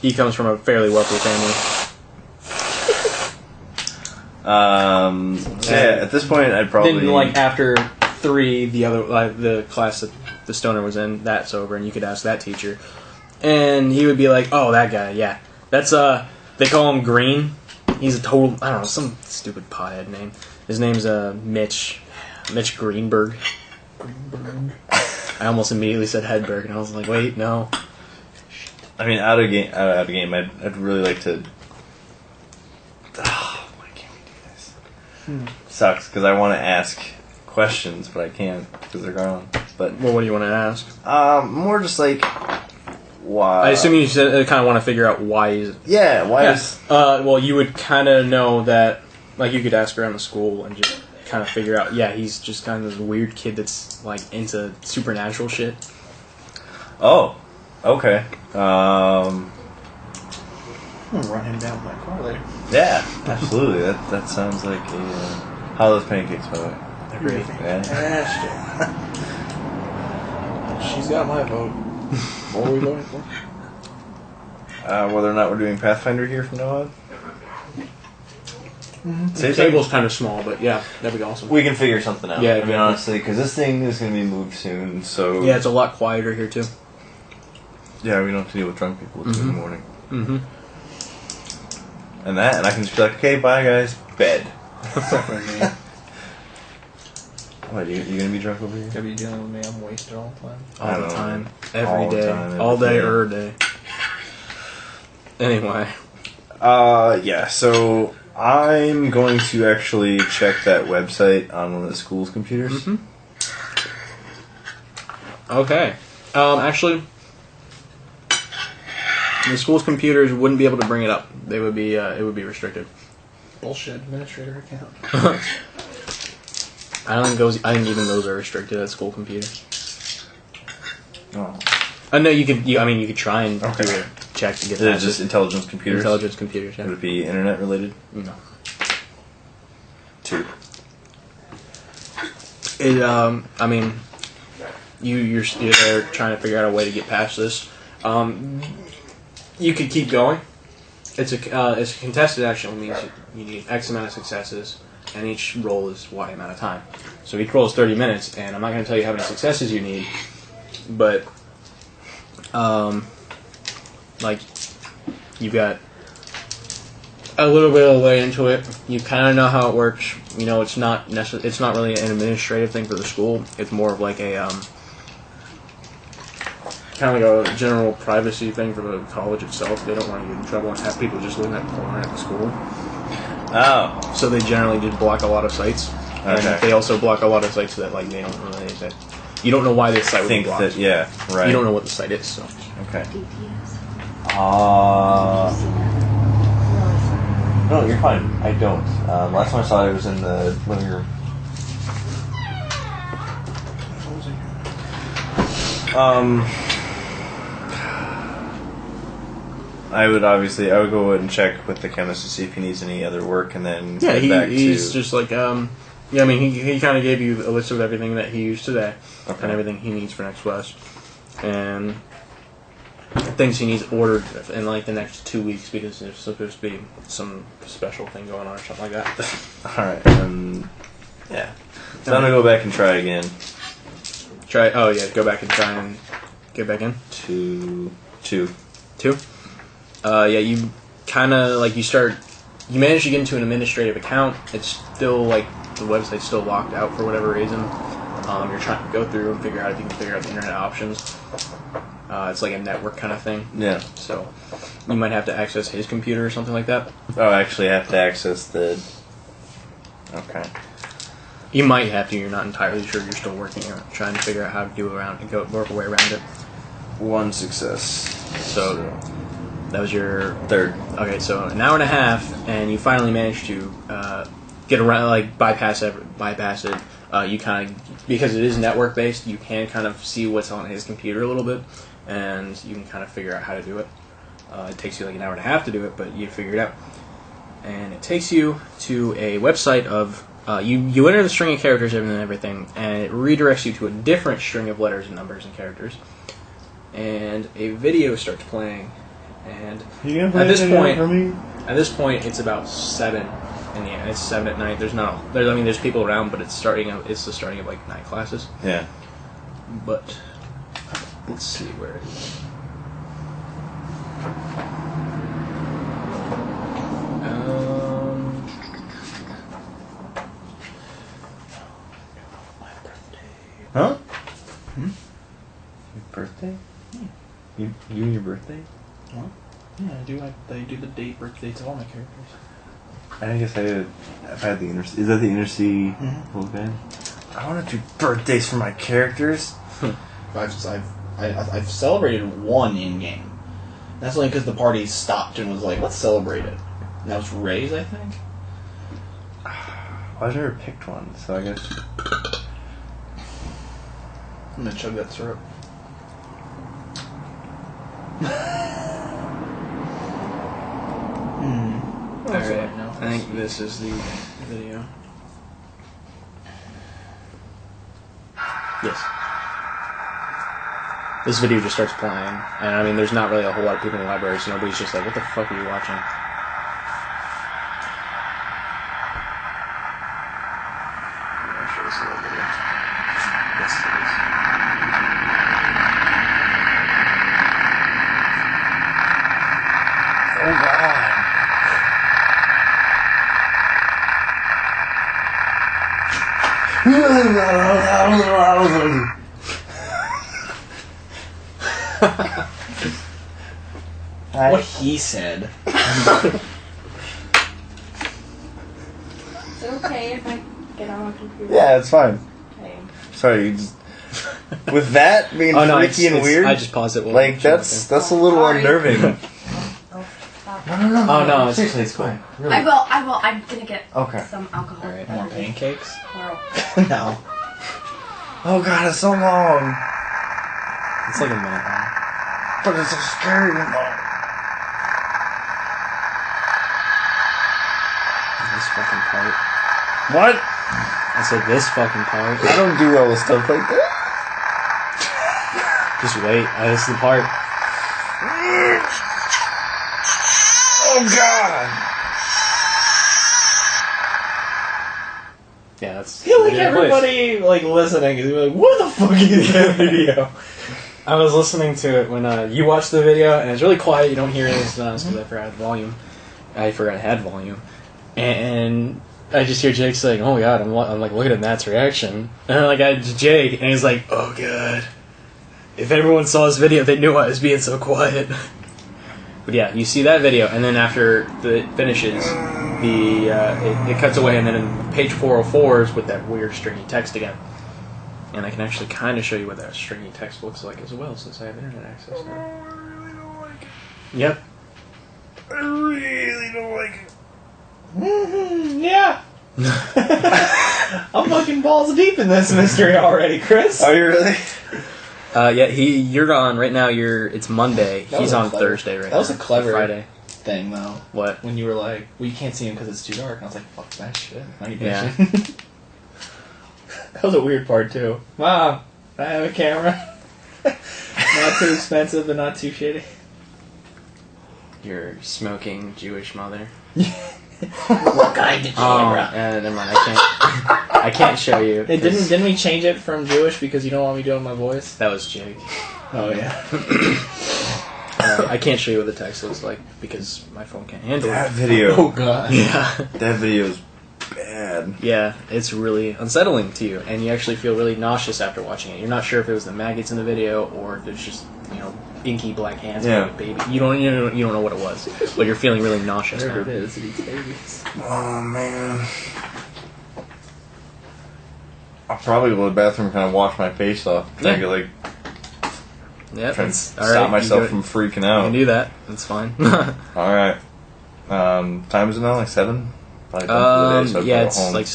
he comes from a fairly wealthy family. At this point, I'd probably... Then, like after 3, the class that the stoner was in, that's over, and you could ask that teacher, and he would be like, "Oh, that guy, yeah, that's they call him Green. He's a total, I don't know, some stupid pothead name. His name's Mitch Greenberg." I almost immediately said Hedberg, and I was like, "Wait, no." I mean, out of game, I'd really like to... Oh, why can't we do this? Sucks, because I want to ask questions, but I can't, because they're gone. But Well, what do you want to ask? more just like, why... I assume you kind of want to figure out why he's... Yeah, why Yeah. is... Well, you would kind of know that, like, you could ask around the school and just kind of figure out, yeah, he's just kind of this weird kid that's, like, into supernatural shit. Oh, okay. I'm gonna run him down with my car later. Yeah, absolutely. That sounds like a... How are those pancakes, by the way? They're great. Yeah. She's got my vote. What were we going for? Whether or not we're doing Pathfinder here from now on. The table's kind of small, but yeah, that'd be awesome. We can figure something out. Yeah, I mean, honestly, because this thing is going to be moved soon, so... Yeah, it's a lot quieter here, too. Yeah, we don't have to deal with drunk people in the morning. Mm-hmm. And I can just be like, okay, bye, guys. Bed. What, you going to be drunk over here? Gonna be dealing with me. I'm wasted all the time. All the time. Every All the day. time, All day, every day. Anyway. Yeah, so I'm going to actually check that website on one of the school's computers. Mm-hmm. Okay. Actually, the school's computers wouldn't be able to bring it up. They would be, it would be restricted. Bullshit administrator account. I think even those are restricted at school computers. Oh. No, you could. I mean, you could try and do a check to get that. Is it just intelligence computers? Intelligence computers. Yeah. Would it be internet related? No. 2. I mean, you're there trying to figure out a way to get past this. You could keep going. It's a contested action, which means you need X amount of successes, and each roll is Y amount of time. So each roll is 30 minutes, and I'm not going to tell you how many successes you need, but like you've got a little bit of way into it. You kind of know how it works. You know, it's not really an administrative thing for the school. It's more of like a kind of like a general privacy thing for the college itself. They don't want to get in trouble and have people just living at the corner at the school. Oh. So they generally just block a lot of sites. Okay. And they also block a lot of sites that like they don't really that you don't know why this site would be Think blocked. that, yeah, right. You don't know what the site is, so. Okay. DPS. No, you're fine. I don't. Last time I saw it was in the living room. I would go ahead and check with the chemist to see if he needs any other work, and then Yeah, get back he's to... just like, yeah, I mean, he kind of gave you a list of everything that he used today, Okay. and everything he needs for next class, and things he needs ordered in like the next 2 weeks because there's supposed to be some special thing going on or something like that. Alright, yeah. So I'm gonna go back and try again. Go back and try and get back in. 2. 2? Yeah, you kind of, like, you manage to get into an administrative account. It's still, like, the website's still locked out for whatever reason. You're trying to go through and figure out if you can figure out the internet options. It's like a network kind of thing. Yeah. So, you might have to access his computer or something like that. Oh, actually I have to access the... Okay. You might have to, you're not entirely sure, you're still working on trying to figure out how to work a way around it. 1 success. So that was your 3rd. Okay, so an hour and a half, and you finally managed to get around, like bypass it. You kind of, because it is network based, you can kind of see what's on his computer a little bit, and you can kind of figure out how to do it. It takes you like an hour and a half to do it, but you figure it out. And it takes you to a website of you enter the string of characters and everything, and it redirects you to a different string of letters and numbers and characters. And a video starts playing, and at this point, it's about 7 in the end. It's 7 at night. There's people around, but it's the starting of like night classes. Yeah. But let's see where it is. Huh? Your birthday? You and your birthday? What? Yeah, I do the date birthday to all my characters. I guess I've had the Is that the Intercy little guy? I want to do birthdays for my characters. I've celebrated one in game. That's only because the party stopped and was like, "Let's celebrate it." And that was Ray's, I think. Well, I've never picked one, so I guess. I'm gonna chug that syrup. Alright, I think this is the video. Yes. this video just starts playing, and I mean, there's not really a whole lot of people in the library, so nobody's just like, what the fuck are you watching? I'll show this a little video. Yes, it is. Oh god. What he said. Is it okay if I get on my computer? Yeah, it's fine. Okay. Sorry, you just... With that being freaky and weird, I just paused it. like, that's a little Sorry. unnerving. Oh, stop. No. Oh, no, Seriously, it's cool. Really. I will. I'm gonna get Okay. some alcohol. Alright. More pancakes? Tomorrow. No. Oh god, it's so long. It's like a minute long. But it's so scary. This fucking part. What? I said this fucking part. I don't do well with stuff like that. Just wait. This is the part. Oh god. Yeah, that's. I feel like yeah, everybody like listening is like, what the fuck is that video? I was listening to it when you watched the video, and it's really quiet. You don't hear anything because I forgot volume. I forgot I had volume, and I just hear Jake saying, "Oh my god!" I'm like looking at Matt's reaction, and I'm like, Jake, and he's like, "Oh god." If everyone saw this video, they knew I was being so quiet. But yeah, you see that video, and then after it finishes, it cuts away, and then in page 404 is with that weird stringy text again. And I can actually kind of show you what that stringy text looks like as well, since I have internet access now. I really don't like it. Yep. I really don't like it. Yeah. I'm fucking balls deep in this mystery already, Chris. Are you really? Yeah, you're on right now. It's Monday. That He's was a on clever- Thursday right now. that was a clever- Friday. Thing though. What? When you were like, well, you can't see him because it's too dark. And I was like, fuck that shit. Now you Yeah. bitching. That was a weird part too. Wow, I have a camera. Not too expensive, but not too shitty. Your smoking Jewish mother. What kind of Oh, never mind. I can't show you. Hey, 'cause didn't we change it from Jewish because you don't want me doing my voice? that was Jake. Oh yeah. I can't show you what the text looks like because my phone can't handle That it. video. Oh god. Yeah. That video's bad. Yeah, it's really unsettling to you, and you actually feel really nauseous after watching it. You're not sure if it was the maggots in the video or if it's just, inky black hands Yeah. of a baby. You don't know what it was, but you're feeling really nauseous Whatever it now. is, it eats babies. Oh man. I'll probably go to the bathroom and kind of wash my face off. Trying to Yeah, try to that's stop all right. myself from freaking You out. can do that. That's fine. Alright. Time is it now? Like 7? Probably done for the day, so I'll yeah, go it's home. like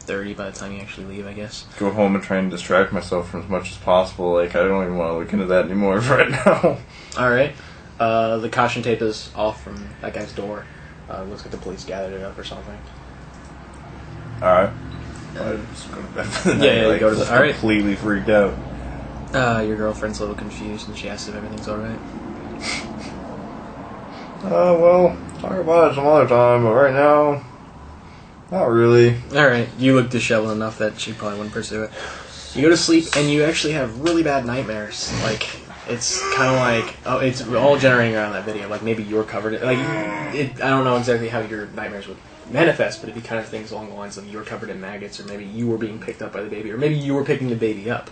7:30 by the time you actually leave, I guess. Go home and try and distract myself from as much as possible. Like, I don't even want to look into that anymore right now. All right. The caution tape is off from that guy's door. Looks like the police gathered it up or something. Alright. I'll just go to bed for the night. Yeah, like, go to the- alright. completely freaked out. Your girlfriend's a little confused, and she asks if everything's all right. Well, talk about it some other time, but right now, not really. All right. You look disheveled enough that she probably wouldn't pursue it. You go to sleep, and you actually have really bad nightmares. Like, it's kind of like, it's all generating around that video. Like, maybe you're covered in, I don't know exactly how your nightmares would manifest, but it'd be kind of things along the lines of you were covered in maggots, or maybe you were being picked up by the baby, or maybe you were picking the baby up,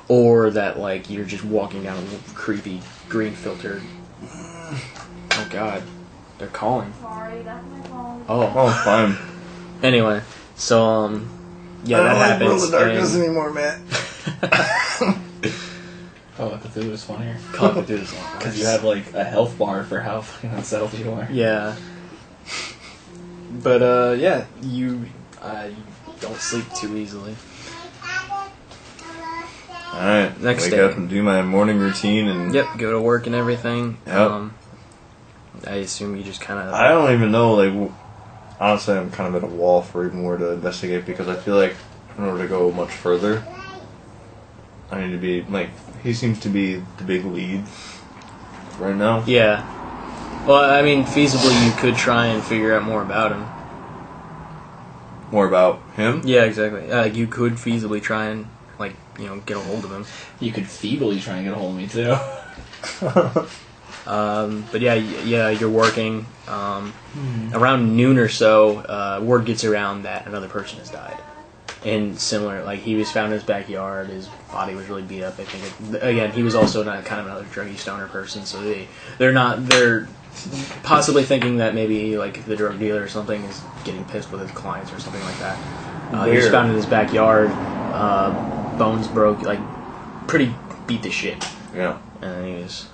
or that, like, you're just walking down a creepy green filtered. Oh, God. They're calling. Sorry, that's my phone. Oh, fine. Anyway, so, yeah, that I don't happens. like the darkness and- anymore, Matt. Oh, I thought it was funnier. Call of Duty. Because you have like a health bar for how fucking unsettled you are. Yeah. But, yeah, you don't sleep too easily. Alright, Next wake day. up and do my morning routine and... Yep, go to work and everything. Yep. I assume you just kind of... I don't even know, like, honestly, I'm kind of at a wall for even where to investigate because I feel like in order to go much further, I need to be, like, he seems to be the big lead right now. Yeah. Well, I mean, feasibly, you could try and figure out more about him. More about him? Yeah, exactly. You could feasibly try and, like, you know, get a hold of him. You could feebly try and get a hold of me, too. But yeah, you're working. Around noon or so, word gets around that another person has died. And similar, like, he was found in his backyard, his body was really beat up, I think. Again, he was also not kind of another druggy stoner person, so they're possibly thinking that maybe, like, the drug dealer or something is getting pissed with his clients or something like that. He was found in his backyard, bones broke, like, pretty beat to shit. Yeah. And then he was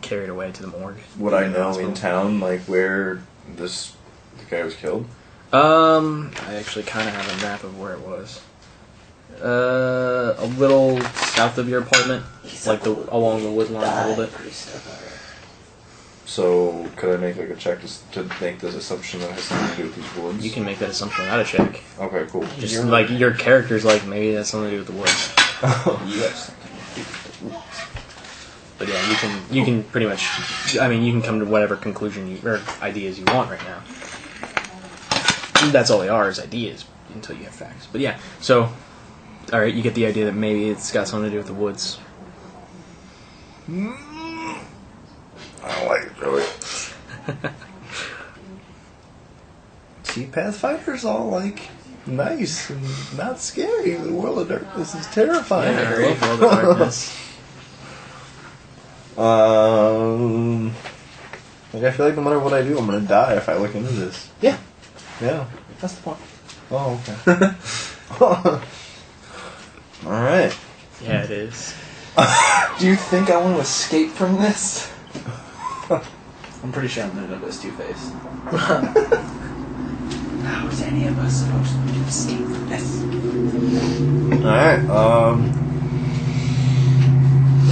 carried away to the morgue. Would I know in town, like, where the guy was killed? I actually kind of have a map of where it was. A little south of your apartment, like along the wood line a little bit. So, could I make, like, a check to make this assumption that it has something to do with these woods? You can make that assumption without a check. Okay, cool. Just like your character's like, maybe it has something to do with the woods. Yes. But yeah, you can pretty much, I mean, you can come to whatever conclusion or ideas you want right now. That's all they are, is ideas, until you have facts. But yeah, so, alright, you get the idea that maybe it's got something to do with the woods. I don't like it, really. See, Pathfinder's all, like, nice and not scary. The World of Darkness is terrifying. Yeah, I love World of Darkness. Like, I feel like no matter what I do, I'm gonna die if I look into this. Yeah. Yeah. That's the point. Oh, okay. Alright. Yeah, it is. Do you think I want to escape from this? I'm pretty sure I'm going to end up as Two-Face. How is any of us supposed to escape from this? Alright,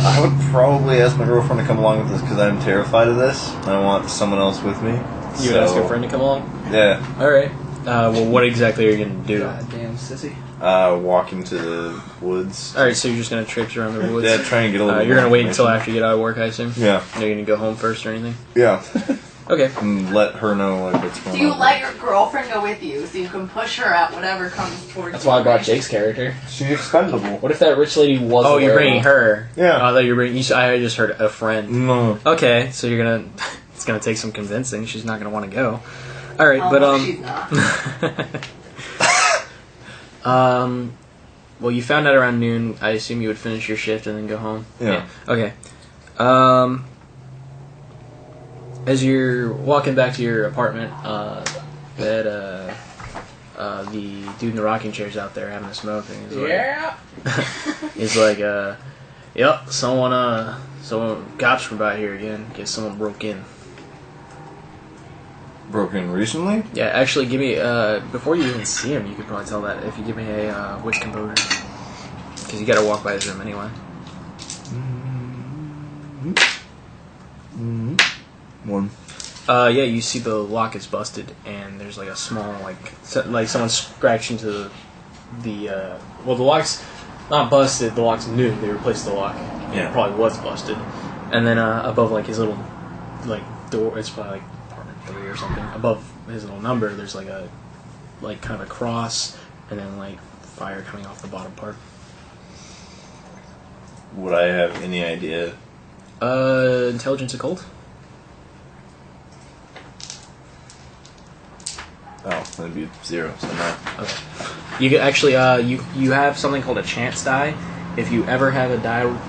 I would probably ask my girlfriend to come along with this because I'm terrified of this. I want someone else with me. You would ask your friend to come along? Yeah. Alright. Well, what exactly are you going to do? Goddamn sissy. Walk into the woods. Alright, so you're just going to traipse around the woods? Yeah, try and get a little You're going to wait until information. after you get out of work, I assume? Yeah. You're going to go home first or anything? Yeah. Okay. And let her know, like, what's going Do you on. let your girlfriend go with you so you can push her at whatever comes towards That's you? why I brought Jake's character. She's expendable. What if that rich lady was Oh, you're a bringing werewolf? her. Yeah. I thought you were bringing. I just heard a friend. No. Okay, so you're gonna. It's gonna take some convincing. She's not gonna want to go. All right, Oh, but no, she's not. Well, you found out around noon. I assume you would finish your shift and then go home. Yeah. Okay. As you're walking back to your apartment, the dude in the rocking chair's out there having a smoke, and he's like, Yeah. he's like, yep, someone, cops were by here again. Guess someone broke in. Broken recently? Yeah, actually, give me, before you even see him, you could probably tell that if you give me a witch composure. Because you gotta walk by his room anyway. One. Yeah, you see the lock is busted, and there's like a small, like someone scratched into the well, the lock's not busted, the lock's new, they replaced the lock. Yeah. It probably was busted. And then above, like, his little, like, door, it's probably, like, apartment 3 or something, above his little number, there's, like, a, like, kind of a cross, and then, like, fire coming off the bottom part. Would I have any idea? Intelligence occult? Oh, that'd be 0, so no. Okay. You can actually, you have something called a chance die. If you ever have a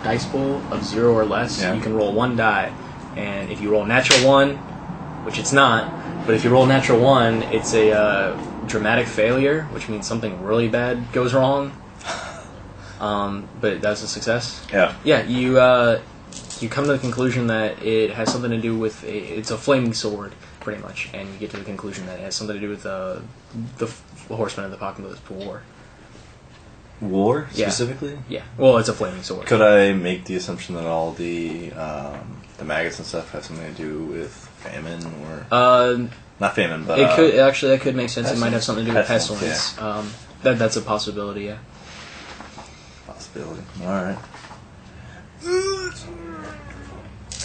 dice pool of 0 or less, Yeah. you can roll 1 die. And if you roll natural 1, which it's not, but if you roll natural 1, it's a dramatic failure, which means something really bad goes wrong. But that's a success. Yeah. Yeah, you come to the conclusion that it has something to do with it's a flaming sword, pretty much, and you get to the conclusion that it has something to do with the Horsemen of the Apocalypse War. War, Yeah. specifically? Yeah, well, it's a flaming sword. Could I make the assumption that all the maggots and stuff have something to do with famine, or... not famine, but... It could actually, that could make sense. It might have pestilence. something to do with Pestilence, pestilence. That's a possibility. Yeah. Possible. building. Alright.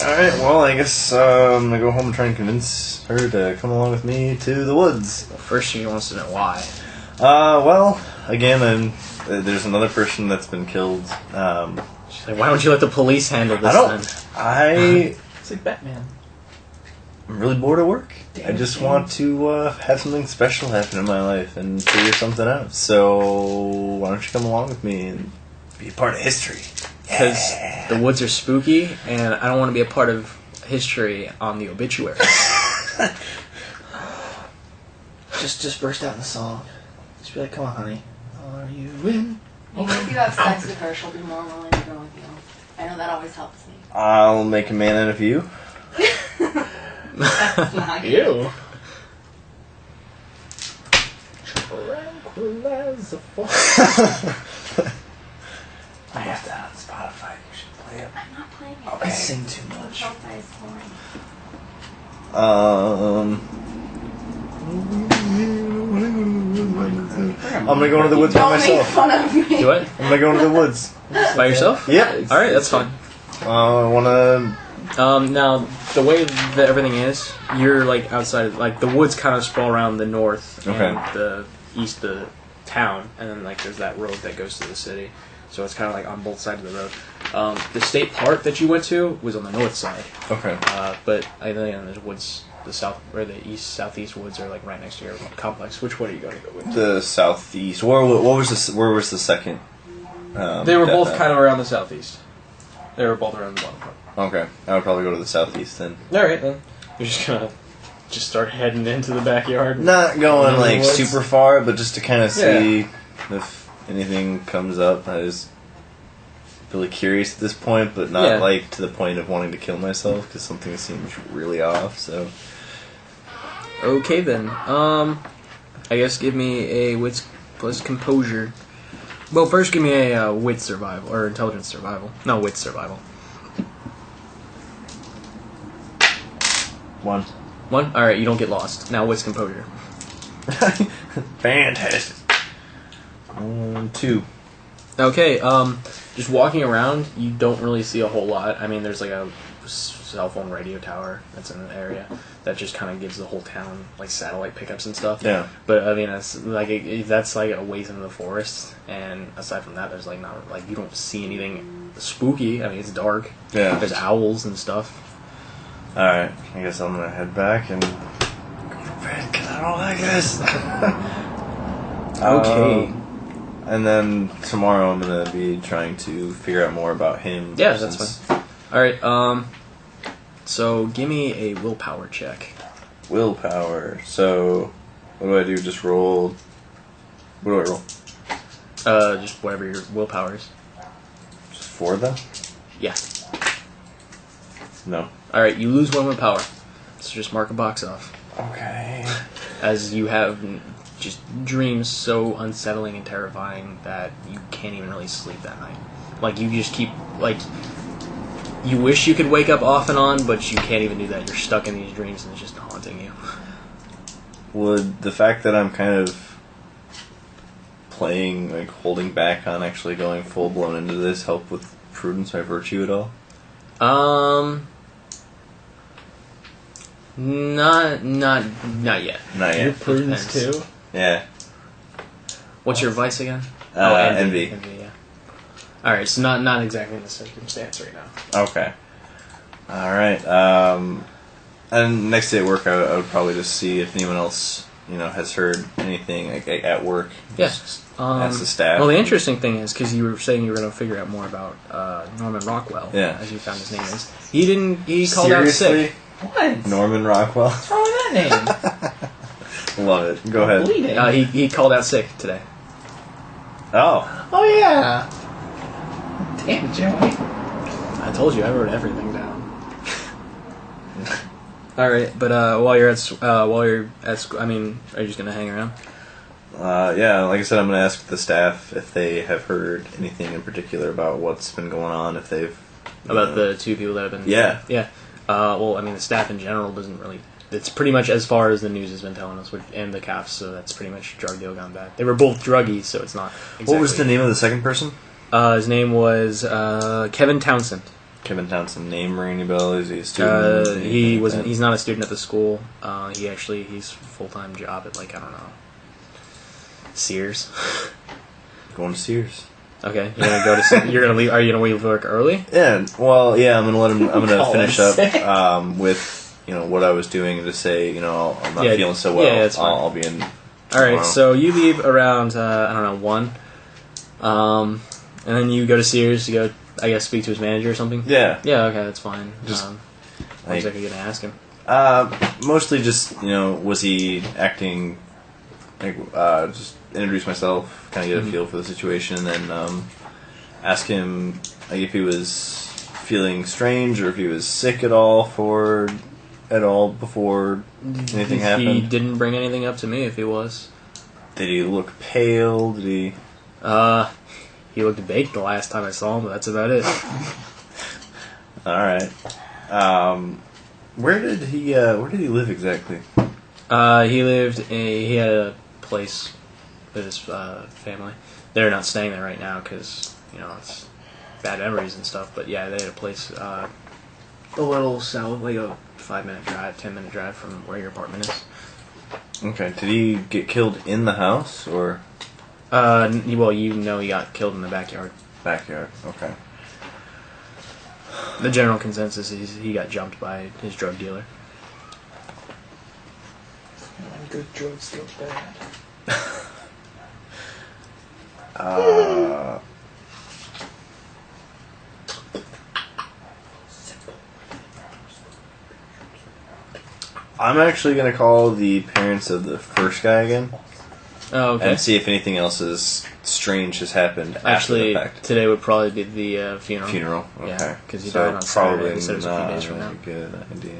Alright, well, I guess I'm gonna go home and try and convince her to come along with me to the woods. Well, first she wants to know why. Well, again, there's another person that's been killed. She's like, why don't you let the police handle this then? It's like Batman. I'm really bored of work. Damn I just it. want to have something special happen in my life and figure something out. So why don't you come along with me and be a part of history? Because the woods are spooky, and I don't want to be a part of history on the obituary. Just burst out in a song. Just be like, come on, honey. Are you in? Maybe if you have sex with her, she'll be more willing to go with you. I know that always helps me. I'll make a man out of you. That's not good. Ew. I have that on Spotify. You should play it. I'm not playing it. I sing too much. Spotify is boring. I'm gonna go into the woods by Don't make myself. fun of me. Do what? I'm gonna go into the woods. By yourself? Yep. Alright, that's fine. I wanna. Now, the way that everything is, you're like outside, like the woods kind of sprawl around the north Okay. and the east of the town, and then like there's that road that goes to the city. So it's kind of like on both sides of the road. The state park that you went to was on the north side, Okay. but I think there's woods, the south or the east southeast woods are like right next to your complex. Which one are you going to go with? The southeast. Where was the second? They were death both end? kind of around the southeast. They were both around the bottom part. Okay. I would probably go to the southeast then. All right, then you're just gonna start heading into the backyard. Not going Into the like woods? super far, but just to kind of see if anything comes up. I was really curious at this point, but not Yeah. like to the point of wanting to kill myself because something seems really off. So Okay then. I guess give me a wits plus composure. Well, first give me a wit survival or intelligence survival. No, wit survival. 1. One. All right, you don't get lost. Now wits composure. Fantastic. 2. Okay. Just walking around, you don't really see a whole lot. I mean, there's like a cell phone radio tower that's in the area that just kind of gives the whole town like satellite pickups and stuff. Yeah. But I mean, it's like that's like a ways into the forest, and aside from that, there's like not like you don't see anything spooky. I mean, it's dark. Yeah. There's owls and stuff. Alright, I guess I'm gonna head back and go to bed because I don't like this. Okay. And then tomorrow I'm gonna be trying to figure out more about him. Yeah, that's since- fine. All right. So give me a willpower check. Willpower. So, what do I do? Just roll. What do I roll? Just whatever your willpower is. Just 4 of them? Yeah. No. All right. You lose 1 willpower. So just mark a box off. Okay. As you have just dreams so unsettling and terrifying that you can't even really sleep that night. Like you just keep like. You wish you could wake up off and on, but you can't even do that. You're stuck in these dreams and it's just haunting you. Would the fact that I'm kind of playing, like holding back on actually going full blown into this help with prudence by virtue at all? Not yet. Not Your yet. prudence Depends. too. Yeah. What's your vice again? Envy. Envy, yeah. Alright, so not exactly in the circumstance right now. Okay. Alright. And next day at work, I would probably just see if anyone else, has heard anything at work. Yeah. Just ask the staff. Well, the interesting thing is, because you were saying you were going to figure out more about Norman Rockwell, Yeah. as you found his name is. He called out sick. What? Norman Rockwell. What's wrong with that name? Love it. Go ahead. Bleeding. He called out sick today. Oh. Oh yeah. Damn it, Joey. I told you, I wrote everything down. Alright, but while you're at school, are you just going to hang around? Yeah, like I said, I'm going to ask the staff if they have heard anything in particular about what's been going on, if they've... About the 2 people that have been... Yeah. Yeah. The staff in general doesn't really... It's pretty much as far as the news has been telling us, and the cops, so that's pretty much drug deal gone bad. They were both druggies, so it's not exactly... What was the name of the second person? His name was Kevin Townsend. Kevin Townsend, name ring any bell? Is he a student? He wasn't. He's not a student at the school. He's full-time job at, like, I don't know, Sears. Going to Sears. Okay, you're gonna go to. You're gonna leave. Are you gonna leave work early? Yeah. Well, yeah. I'm gonna let him. I'm gonna finish up with what I was doing and just say I'm not feeling so well. Yeah, that's fine. I'll be in. All right. So you leave around I don't know 1, and then you go to Sears to go. I guess speak to his manager or something. Yeah. Yeah. Okay, that's fine. Just what exactly are you gonna ask him? Mostly just was he acting like just introduce myself, kind of get a feel for the situation, and then ask him like if he was feeling strange or if he was sick at all before anything happened. He didn't bring anything up to me if he was. Did he look pale? Did he? He looked baked the last time I saw him, but that's about it. All right. Where did he live exactly? He had a place with his family. They're not staying there right now because it's bad memories and stuff. But yeah, they had a place a little south, like a 5-minute drive, 10-minute drive from where your apartment is. Okay. Did he get killed in the house or? Well, he got killed in the backyard. Backyard. Okay. The general consensus is he got jumped by his drug dealer. Good drugs go bad. I'm actually going to call the parents of the first guy again. Oh, okay. And see if anything else is strange has happened Actually, after the fact. Today would probably be the funeral. Funeral? Okay. Yeah, because he died on Saturday. They said it's a few days from now. Good idea.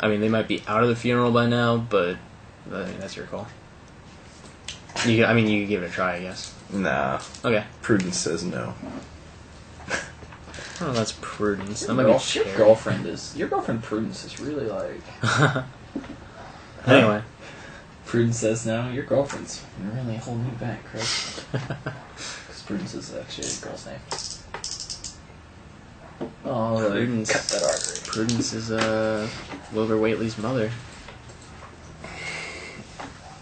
I mean, they might be out of the funeral by now, but that's your call. You can give it a try, I guess. Nah. Okay. Prudence says no. Oh, that's Prudence. That Your might be scary. your girlfriend Prudence is really like. Anyway. Prudence says no. Your girlfriend's really holding you back, Kris. Because Prudence is actually a girl's name. Oh, really? Prudence. Cut that artery. Prudence is Wilbur Whately's mother.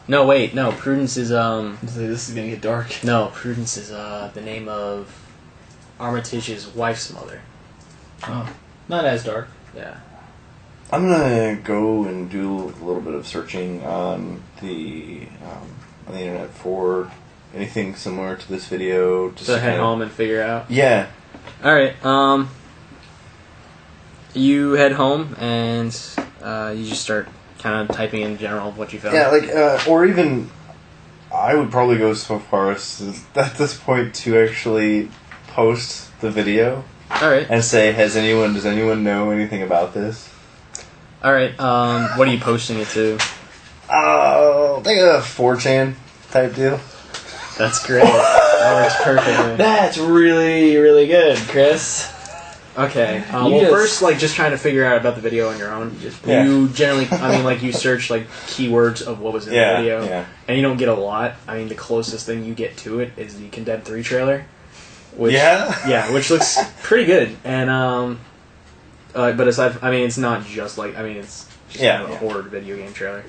No, wait, no. Prudence is This is gonna get dark. No, Prudence is the name of Armitage's wife's mother. Oh, not as dark. Yeah. I'm gonna go and do a little bit of searching on the internet for anything similar to this video. Just So head home and figure out. Yeah. All right. You head home and you just start kind of typing in general what you found. Yeah, or even I would probably go so far as at this point to actually post the video. All right. And say, does anyone know anything about this? All right. What are you posting it to? Like a 4chan type deal. That's great. That works perfectly. That's really, really good, Kris. Okay. You first, just trying to figure out about the video on your own. You generally, you search keywords of what was in the video, and you don't get a lot. I mean, the closest thing you get to it is the Condemned 3 trailer. Which, which looks pretty good. And but aside, it's not just it's just kind of a horror video game trailer.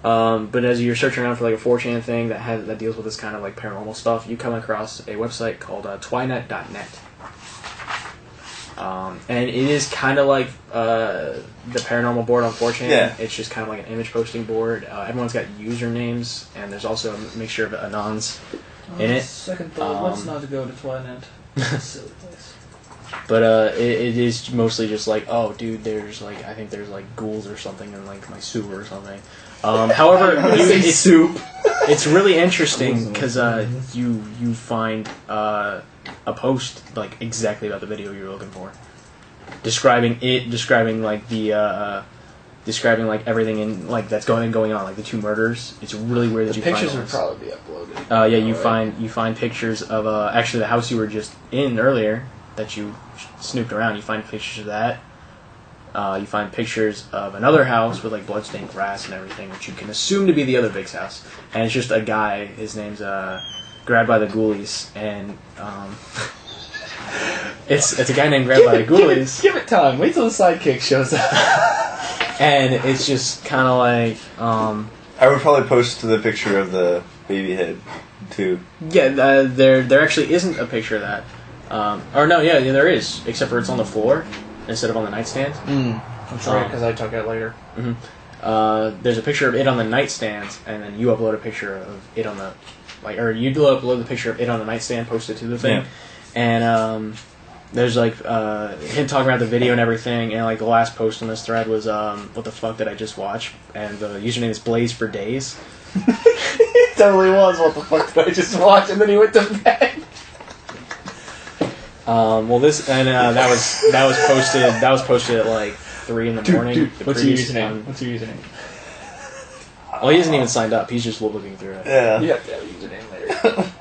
But as you're searching around for a 4chan thing that deals with this kind of paranormal stuff, you come across a website called twinet.net. And it is kind of like the paranormal board on 4chan. Yeah. It's just kind of like an image posting board. Everyone's got usernames, and there's also a mixture of anons in it. Second thought, let's not go to Twinet. It's a silly place. But it is mostly just oh, dude, there's I think there's ghouls or something in my sewer or something. However, it's really interesting because you find a post exactly about the video you're looking for, describing everything in that's going on, the 2 murders. It's really weird that you find pictures would probably be uploaded. You find pictures of actually the house you were just in earlier that you snooped around. You find pictures of that. You find pictures of another house with like bloodstained grass and everything, which you can assume to be the other Big's house. And it's just a guy. His name's Grabbed by the Ghoulies, and it's a guy named Grabbed by the Ghoulies. Give it time. Wait till the sidekick shows up. And it's just kind of like I would probably post the picture of the baby head too. Yeah, there actually isn't a picture of that. Or no, yeah, there is, except for it's on the floor instead of on the nightstand. That's right, because I took it later. Mm-hmm. There's a picture of it on the nightstand, and then you upload a picture of it on the, or you upload the picture of it on the nightstand, post it to the thing, and there's like him talking about the video and everything, and like the last post on this thread was what the fuck did I just watch? And the username is Blaze for Days. It totally was. What the fuck did I just watch? And then he went to bed. Well, this and that was posted at like 3 in the morning. What's your username? Well, he hasn't even signed up. He's just looking through it. Yeah. You have to have a username later.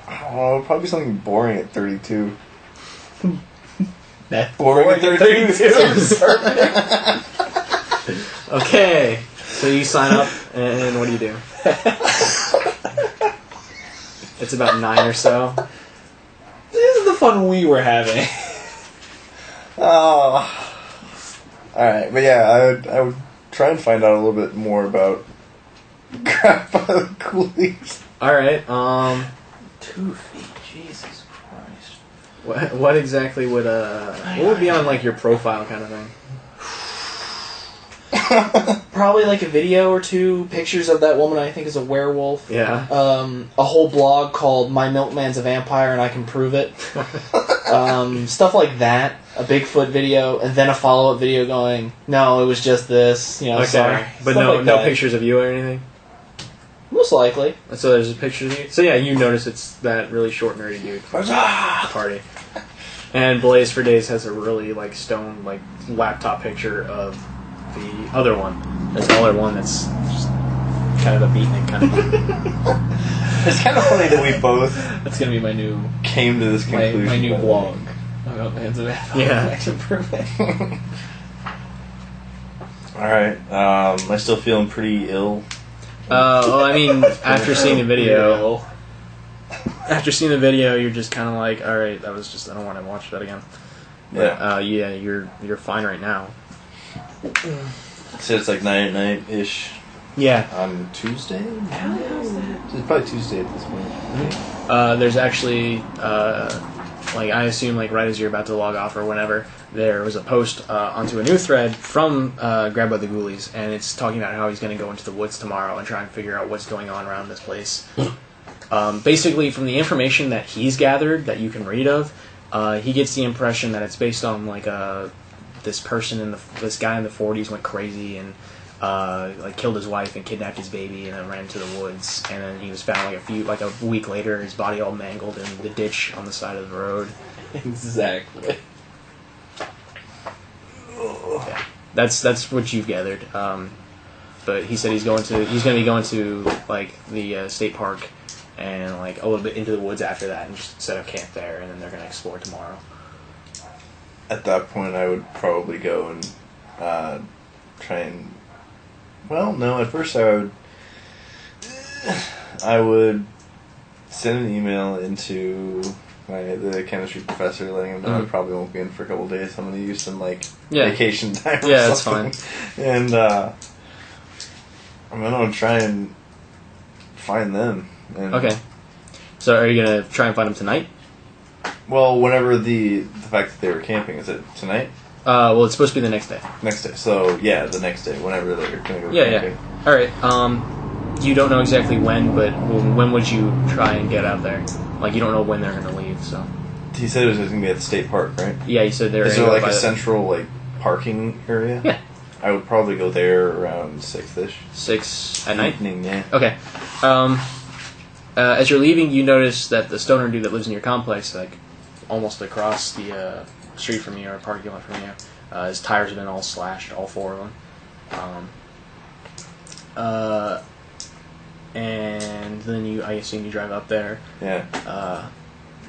Oh, probably something boring at 32. Boring at 32. Okay, so you sign up, and what do you do? It's about 9 or so. This is the fun we were having. Oh. Alright, but yeah, I would try and find out a little bit more about Grabbed by the Ghoulies. Alright, 2 feet, Jesus Christ. what exactly would what would be on like your profile kind of thing? Probably like a video or 2, pictures of that woman I think is a werewolf. Yeah. A whole blog called My Milkman's a Vampire and I Can Prove It. Stuff like that. A Bigfoot video, and then a follow-up video going, no, it was just this, Okay. sorry. But Stuff no like no that. pictures of you or anything? Most likely. So there's a picture of you. So yeah, you notice it's that really short nerdy dude from the party. And Blaze for Days has a really like stone like laptop picture of the other one. The taller one that's just kind of a beatnik kind of. It's kind of funny that we both That's gonna be my new came to this conclusion. my new by the blog. way. My Milkman's a Vampire. Yeah. I Can Prove It. Alright, am I still feeling pretty ill? Well, I mean, after seeing the video, you're just kind of like, all right, that was just, I don't want to watch that again. But Yeah. you're fine right now. So it's like 9 at night-ish Yeah. on Tuesday? It's probably Tuesday at this point. There's actually, like, I assume, like, right as you're about to log off or whenever, there was a post onto a new thread from Grabbed by the Ghoulies, and it's talking about how he's going to go into the woods tomorrow and try and figure out what's going on around this place. Basically, from the information that he's gathered, that you can read of, he gets the impression that it's based on, like, this person this guy in the 40s went crazy and like killed his wife and kidnapped his baby and then ran into the woods, and then he was found like a week later, his body all mangled in the ditch on the side of the road. Exactly. Yeah. That's what you've gathered. But he said he's going to be going to like the state park and like a little bit into the woods after that and just set up camp there, and then they're going to explore tomorrow. At that point, I would probably go and try and... Well, no, at first I would send an email into the chemistry professor letting him know I probably won't be in for a couple of days. I'm going to use some vacation time or Yeah, that's something. fine. And I'm going to try and find them. And, Okay. So are you going to try and find them tonight? Well, whenever the fact that they were camping, is it tonight? Well, it's supposed to be the next day. Next day. So, yeah, the next day, whenever they're going to go Yeah, camping. yeah. Alright, you don't know exactly when, but when would you try and get out there? Like, you don't know when they're going to leave, so... He said it was going to be at the state park, right? Yeah, you said they're Is gonna there go like by a central parking area? Yeah. I would probably go there around 6-ish. 6 at night? Evening, yeah. Okay. As you're leaving, you notice that the stoner dude that lives in your complex, like, almost across the street from you, or parking lot from you, his tires have been all slashed, all 4 of them. And then I assume you drive up there. Yeah.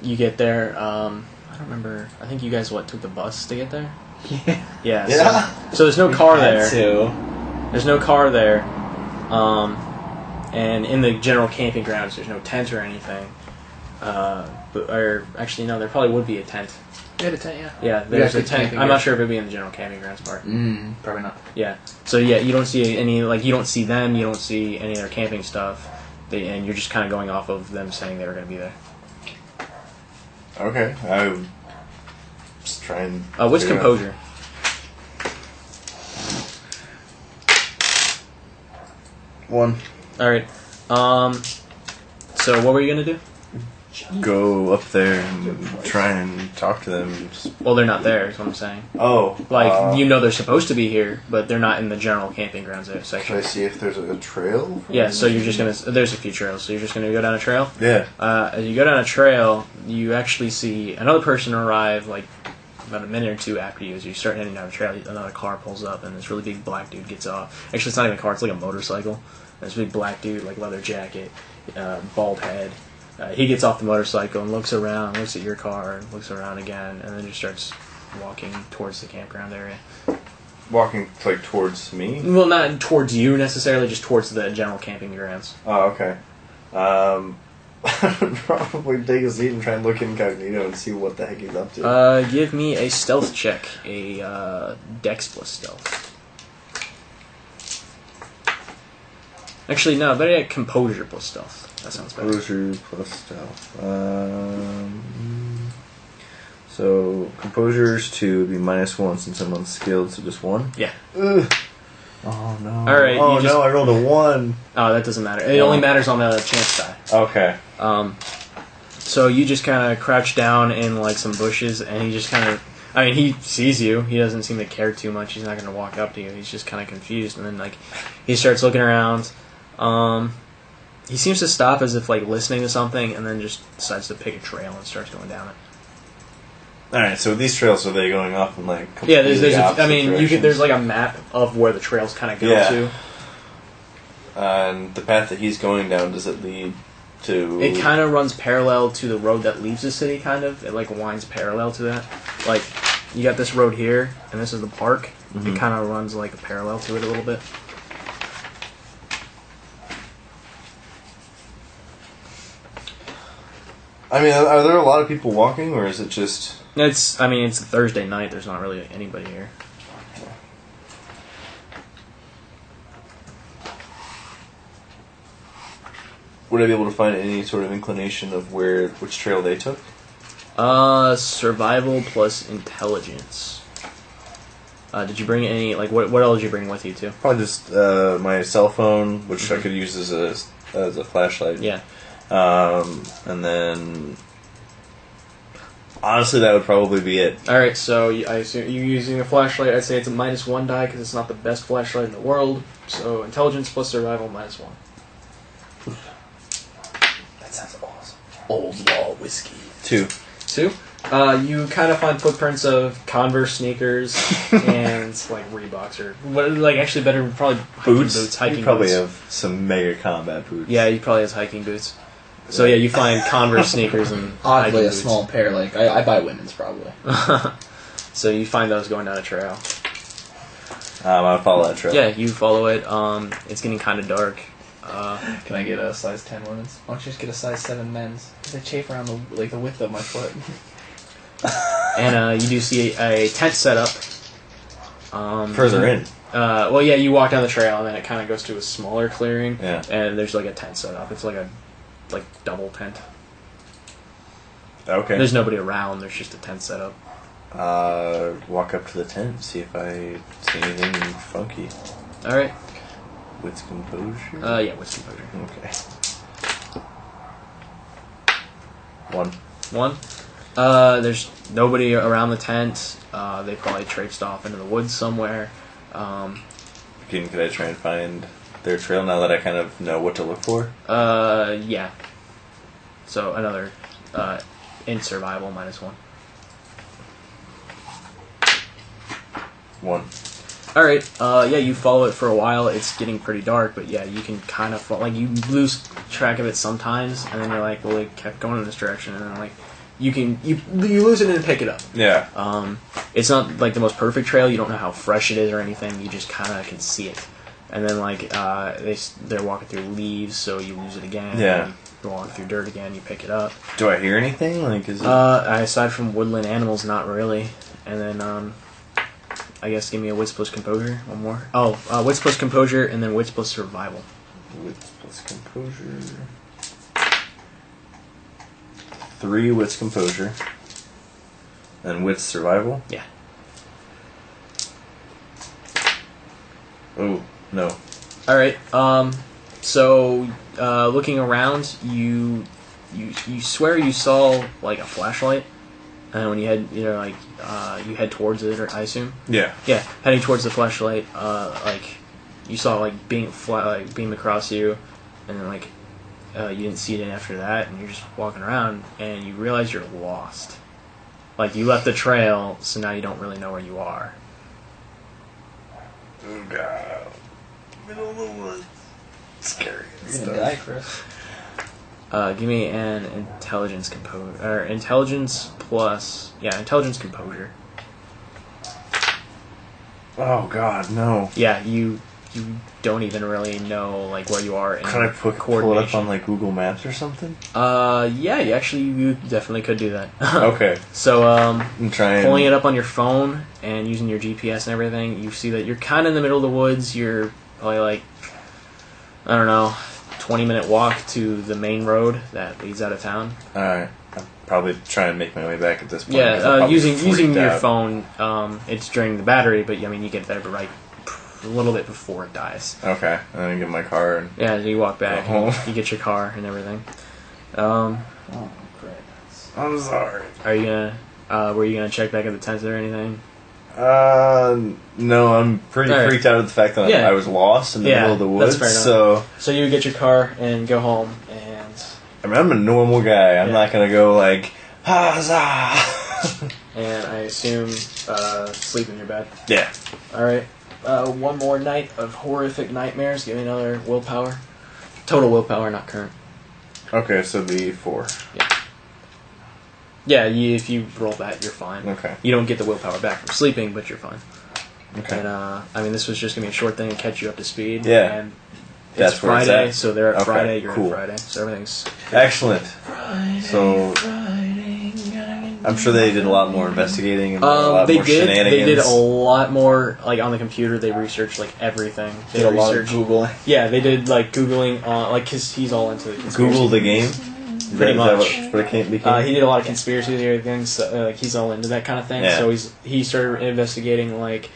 You get there, I don't remember, I think you guys, took the bus to get there? Yeah. Yeah. So there's no car Had there. to. There's no car there. And in the general camping grounds, there's no tent or anything. Or actually, no, there probably would be a tent. You had a tent, yeah. Yeah, there's a tent. camping I'm gear. not sure if it'd be in the general camping grounds part. Probably not. Yeah. So yeah, you don't see any you don't see them. You don't see any of their camping stuff. And you're just kind of going off of them saying they were going to be there. Okay, I would just try and. What's figure out- composure? One. All right. So what were you going to do? Go up there and try and talk to them. Well, they're not there. Is what I'm saying. Oh, They're supposed to be here, but they're not in the general camping grounds section. Can I see if there's a trail? Yeah, so you're just gonna. There's a few trails, so you're just gonna go down a trail. Yeah. As you go down a trail, you actually see another person arrive, like about a minute or two after you. As you start heading down the trail, another car pulls up, and this really big black dude gets off. Actually, it's not even a car; it's like a motorcycle. And this big black dude, like leather jacket, bald head. He gets off the motorcycle and looks around, looks at your car, looks around again, and then just starts walking towards the campground area. Walking like towards me. Well, not towards you necessarily, just towards the general camping grounds. Oh, okay. I would probably take a seat and try and look incognito and see what the heck he's up to. Give me a stealth check, a Dex plus stealth. Actually, no, better yet, composure plus stealth. That sounds better. Composure plus stealth. So composure's 2 would be -1 since I'm unskilled, so just 1. Yeah. Ugh. Oh no. All right. Oh no, I rolled a 1. Oh, that doesn't matter. It only matters on the chance die. Okay. So you just kind of crouch down in like some bushes, and he just kind of. I mean, he sees you. He doesn't seem to care too much. He's not going to walk up to you. He's just kind of confused, and then like he starts looking around. He seems to stop as if like listening to something, and then just decides to pick a trail and starts going down it. All right. So these trails, are they going off in like? Yeah, there's opposite there's like a map of where the trails kind of go to. And the path that he's going down, does it lead to? It kind of runs parallel to the road that leaves the city. Kind of, it like winds parallel to that. Like you got this road here, and this is the park. Mm-hmm. It kind of runs like parallel to it a little bit. I mean, are there a lot of people walking, or is it just? It's a Thursday night. There's not really anybody here. Would I be able to find any sort of inclination of which trail they took? Survival plus intelligence. Did you bring any? Like, what else did you bring with you too? Probably just my cell phone, which I could use as a flashlight. Yeah. And then honestly, that would probably be it. All right. So I assume you're using a flashlight. I'd say it's a -1 die because it's not the best flashlight in the world. So intelligence plus survival -1. That sounds awesome. Old law whiskey. 2. 2. You kind of find footprints of Converse sneakers and like Reeboks or what? Like actually, better probably Boots. hiking you probably boots. have some mega combat boots. Yeah, he probably has hiking boots. So yeah, you find Converse sneakers and Oddly, hiking a boots. small pair. Like I buy women's probably. So you find those going down a trail. I'll follow that trail. Yeah, you follow it. It's getting kind of dark. Can I get a size 10 women's? Why don't you just get a size 7 men's? Because they chafe around the width of my foot. And you do see a tent set up. Further in. Well, yeah, you walk down the trail and then it kind of goes to a smaller clearing. Yeah. And there's like a tent set up. It's like a double tent. Okay. There's nobody around. There's just a tent set up. Walk up to the tent, see if I see anything funky. All right. With composure? Yeah, with composure. Okay. 1. 1. There's nobody around the tent. They probably traipsed off into the woods somewhere. Could I try and find their trail now that I kind of know what to look for? Yeah. So another in survival -1. 1. All right. Yeah, you follow it for a while. It's getting pretty dark, but yeah, you can kind of you lose track of it sometimes, and then you're like, well, it kept going in this direction, and then like you lose it and then pick it up. Yeah. it's not like the most perfect trail. You don't know how fresh it is or anything. You just kind of can see it. And then like they're walking through leaves, so you lose it again. Yeah. You walk through dirt again. You pick it up. Do I hear anything? Like, is it? Aside from woodland animals, not really. And then I guess give me a wits plus composure. One more. Oh, wits plus composure, and then wits plus survival. Wits plus composure. 3 wits composure. And wits survival? Yeah. Oh, no. All right. So looking around, you swear you saw like a flashlight, and when you head, you head towards it, or I assume. Yeah. Yeah, heading towards the flashlight, like you saw like beam across you, and then like you didn't see it after that, and you're just walking around, and you realize you're lost. Like you left the trail, so now you don't really know where you are. Oh, God. Middle of the woods. Scary. You're gonna die, Kris. Give me an intelligence intelligence plus intelligence composure. Oh, God, no. Yeah, you don't even really know like where you are in Can I pull it up coordination. on like Google Maps or something? Yeah, you definitely could do that. Okay. So I'm trying. pulling it up on your phone and using your GPS and everything, you see that you're kind of in the middle of the woods. You're probably like, I don't know, 20-minute walk to the main road that leads out of town. Alright. I'm probably trying to make my way back at this point. Yeah, using your out. phone, it's draining the battery, but I mean you get there right a little bit before it dies. Okay, and then I get my car and... Yeah, so you walk back, Go home. and you get your car and everything. Oh, great. I'm sorry. Are you gonna? Were you gonna check back at the tent or anything? No, I'm pretty All right. freaked out at the fact that Yeah. I was lost in the middle of the that's woods. fair enough. So, So you get your car and go home, and I mean, I'm a normal guy. I'm Yeah. not gonna go like, huzzah! I assume sleep in your bed. Yeah. All right. One more night of horrific nightmares. Give me another willpower. Total willpower, not current. Okay, so the 4. Yeah, if you roll that, you're fine. Okay. You don't get the willpower back from sleeping, but you're fine. Okay. And I mean, this was just gonna be a short thing to catch you up to speed. Yeah. And it's That's where it's Friday, at. so they're at Okay, Friday. You're cool. at Friday, so everything's. Excellent. So, I'm sure they did a lot more investigating and a lot They more did. shenanigans. They did a lot more, like on the computer. They researched like everything. They Did a lot of researched. Googling. Yeah, they did like googling on like because he's all into the conspiracy. Google the game? Pretty Is much. that what it became? He did a lot of conspiracy theory things. So, like he's all into that kind of thing. Yeah. So he started investigating like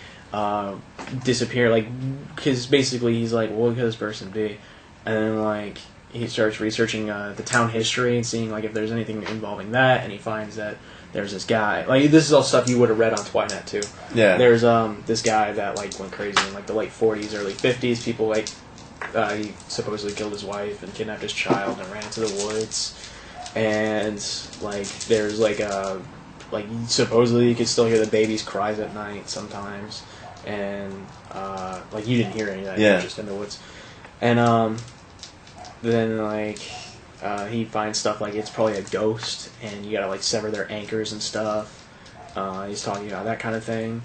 disappear like because basically he's like, well, what could this person be? And then like he starts researching the town history and seeing like if there's anything involving that, and he finds that there's this guy. Like this is all stuff you would have read on Twinet too. Yeah. There's this guy that like went crazy in like the late 40s, early 50s. People like he supposedly killed his wife and kidnapped his child and ran into the woods. And like there's like supposedly you could still hear the baby's cries at night sometimes, and like you didn't hear any of that. You were just in the woods. And then like he finds stuff like it's probably a ghost, and you gotta like sever their anchors and stuff. He's talking about that kind of thing.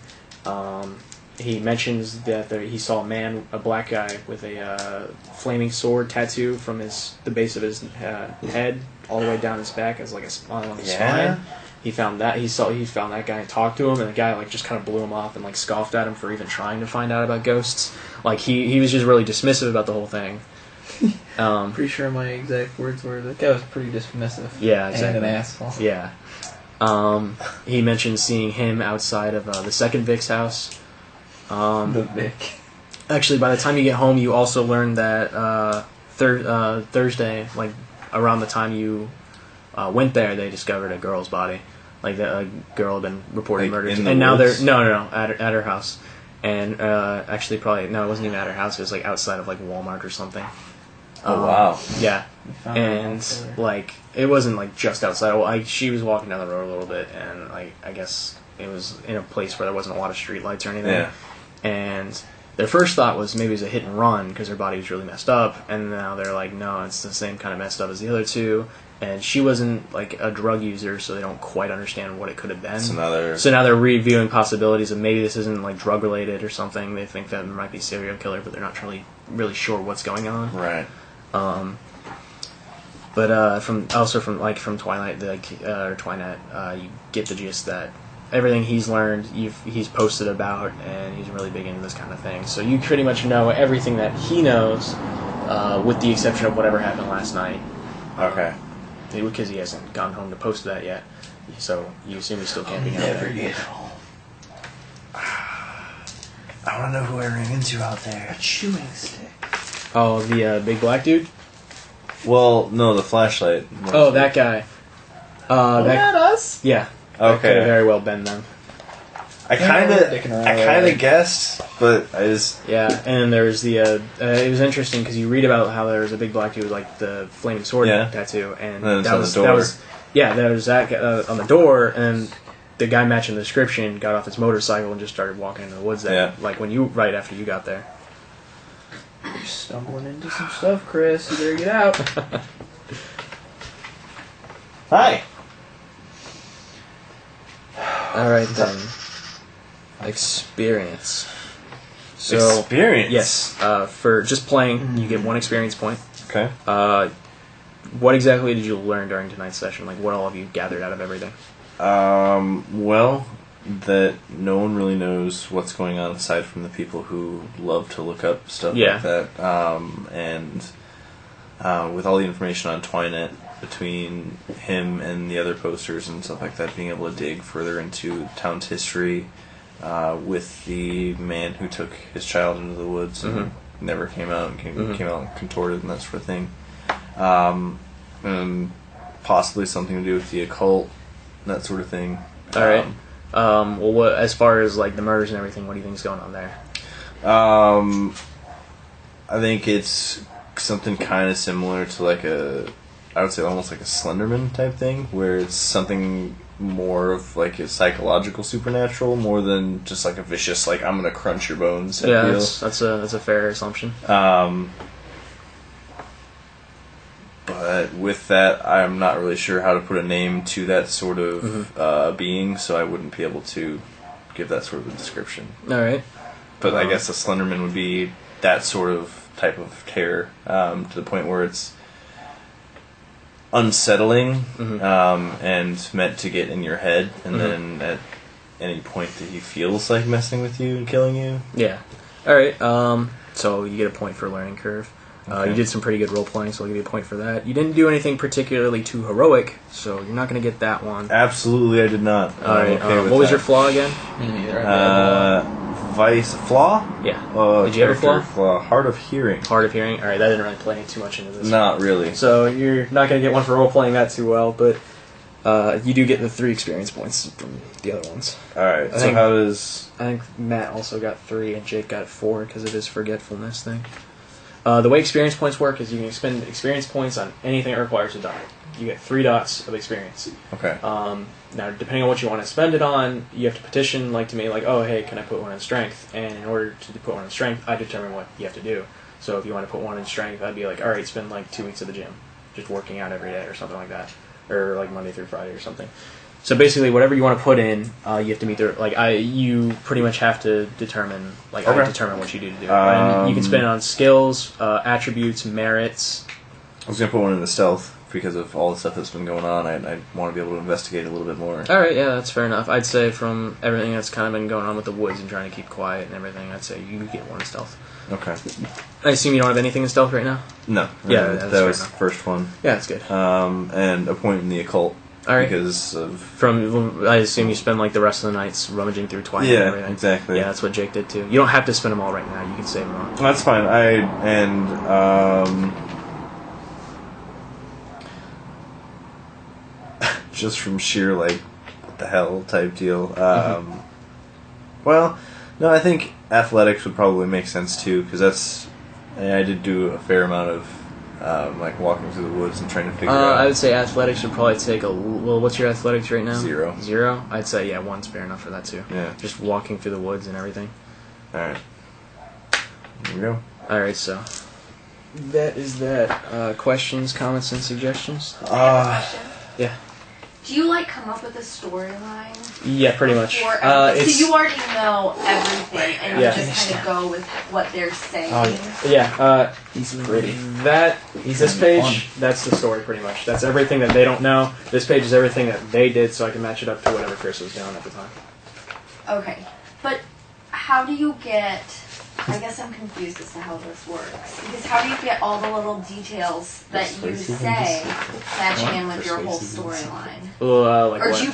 He mentions that he saw a black guy with a flaming sword tattoo from the base of his head all the way down his back as like along his spine. He found that he found that guy and talked to him, and the guy like just kind of blew him off and like scoffed at him for even trying to find out about ghosts. Like he was just really dismissive about the whole thing. Pretty sure my exact words were that guy was pretty dismissive. Yeah, exactly. And an asshole. Yeah. He mentioned seeing him outside of the second Vic's house. The Vic. Actually, by the time you get home, you also learn that Thursday, like around the time you went there, they discovered a girl's body. Like a girl had been reported Like murdered, in the and now woods? they're no at her house, and actually probably no, it wasn't even at her house. It was like outside of like Walmart or something. Oh, wow. Yeah, found her and out like it wasn't like just outside. Like she was walking down the road a little bit, and like I guess it was in a place where there wasn't a lot of street lights or anything. Yeah. And their first thought was maybe it was a hit and run because her body was really messed up, and now they're like, no, it's the same kind of messed up as the other two. And she wasn't like a drug user, so they don't quite understand what it could have been. So now they're reviewing possibilities of maybe this isn't like drug related or something. They think that it might be serial killer, but they're not really sure what's going on. Right. But from Twilight, or Twinet, you get the gist that everything he's learned, he's posted about, and he's really big into this kind of thing. So you pretty much know everything that he knows, with the exception of whatever happened last night. Okay. Because he hasn't gone home to post that yet. So you assume he's still camping out there. Get home. I want to know who I ran into out there. A chewing stick. Oh, the big black dude? Well, no, the flashlight. Oh, that guy. Not us? Yeah. That could have Okay. very well been them. I kind of guessed, but I just... Yeah, and there's the... it was interesting because you read about how there was a big black dude with like the flaming sword tattoo, and then that was that guy, on the door, and the guy matching the description got off his motorcycle and just started walking into the woods there. Yeah. Like right after you got there. You're stumbling into some stuff, Chris. You better get out. Hi! Alright then. Experience. So, Experience? yes, for just playing, you get 1 experience point. Okay. What exactly did you learn during tonight's session? Like, what all have you gathered out of everything? Well, that no one really knows what's going on aside from the people who love to look up stuff like that. And with all the information on Twinet between him and the other posters and stuff like that, being able to dig further into town's history, with the man who took his child into the woods and never came out and came out contorted and that sort of thing. And possibly something to do with the occult, that sort of thing. All right. Well, what, as far as like the murders and everything, what do you think is going on there? I think it's something kind of similar to I would say almost like a Slenderman type thing, where it's something more of like a psychological supernatural more than just like a vicious, like, I'm gonna crunch your bones type deal. That's a fair assumption. But with that, I'm not really sure how to put a name to that sort of being, so I wouldn't be able to give that sort of a description. All right. But I guess a Slenderman would be that sort of type of terror, to the point where it's unsettling and meant to get in your head, and then at any point that he feels like messing with you and killing you. Yeah. All right. So you get a point for learning curve. Okay. You did some pretty good role playing, so I'll give you a point for that. You didn't do anything particularly too heroic, so you're not going to get that one. Absolutely, I did not. All right. Okay with what was that. your flaw again? Me neither. Vice flaw? Yeah. Did you have a flaw? Hard of hearing. Hard of hearing. All right. That didn't really play too much into this. Not really. So you're not going to get one for role playing that too well, but you do get the 3 experience points from the other ones. All right. I So think- how does? I think Matt also got 3 and Jake got 4 because of his forgetfulness thing. The way experience points work is you can spend experience points on anything that requires a dot. You get 3 dots of experience. Okay. Now, depending on what you want to spend it on, you have to petition, like, to me, like, oh, hey, can I put one in strength? And in order to put one in strength, I determine what you have to do. So if you want to put one in strength, I'd be like, all right, spend like 2 weeks at the gym, just working out every day or something like that, or like Monday through Friday or something. So basically, whatever you want to put in, you have to meet the you pretty much have to determine I determine what you do to do. And you can spend it on skills, attributes, merits. I was gonna put one in the stealth because of all the stuff that's been going on. I want to be able to investigate a little bit more. All right, yeah, that's fair enough. I'd say from everything that's kind of been going on with the woods and trying to keep quiet and everything, I'd say you get 1 in stealth. Okay. I assume you don't have anything in stealth right now? No. Yeah, that that's was fair the first one. Yeah, that's good. And a point in the occult. All right. Because of... I assume you spend like the rest of the nights rummaging through Twilight and everything. Exactly. Yeah, that's what Jake did too. You don't have to spend them all right now. You can save them all. That's fine. Just from sheer, like, what the hell type deal. Well, no, I think athletics would probably make sense too, because I did do a fair amount of like walking through the woods and trying to figure out. I would say athletics would probably take what's your athletics right now? 0. 0? I'd say, yeah, 1's fair enough for that too. Yeah. Just walking through the woods and everything. Alright. There we go. All right, so that is that. Questions, comments, and suggestions? I have a question. Yeah. Do you like come up with a storyline? Yeah, pretty much. So It's you already know everything, and Yeah. you just kind of go with what they're saying. yeah. He's pretty. This page, that's the story pretty much. That's everything that they don't know. This page is everything that they did, so I can match it up to whatever Kris was doing at the time. Okay, but how do you get? I guess I'm confused as to how this works. Because how do you get all the little details that you say matching in with your whole storyline? Like Or what? do you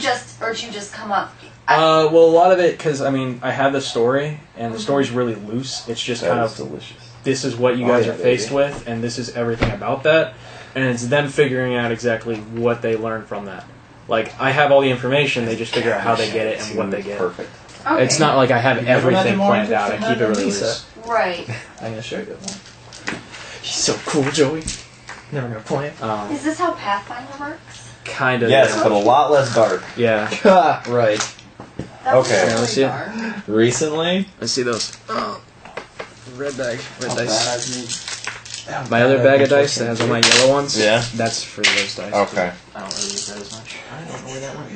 just come up? Well, a lot of it, because, I mean, I have the story, and the story's really loose. It's just kind of, delicious. this is what you guys are faced with, and this is everything about that. And it's them figuring out exactly what they learned from that. Like, I have all the information, they just figure out how they get it and what they get. Perfect. Okay. It's not like I have everything more planned out. I keep it really Lisa. loose. Right. I'm gonna show you one. She's so cool, Joey. Never gonna play it. Is this how Pathfinder works? Kind of. Yes, but a lot less dark. Yeah. Right. That's Okay. really Let's see it. dark. Recently, Let's see those. Red bag. Red dice. Oh, My other bag of dice that has all my yellow ones. Yeah. That's for those dice. Okay. I don't really use that as much. I don't know where that went.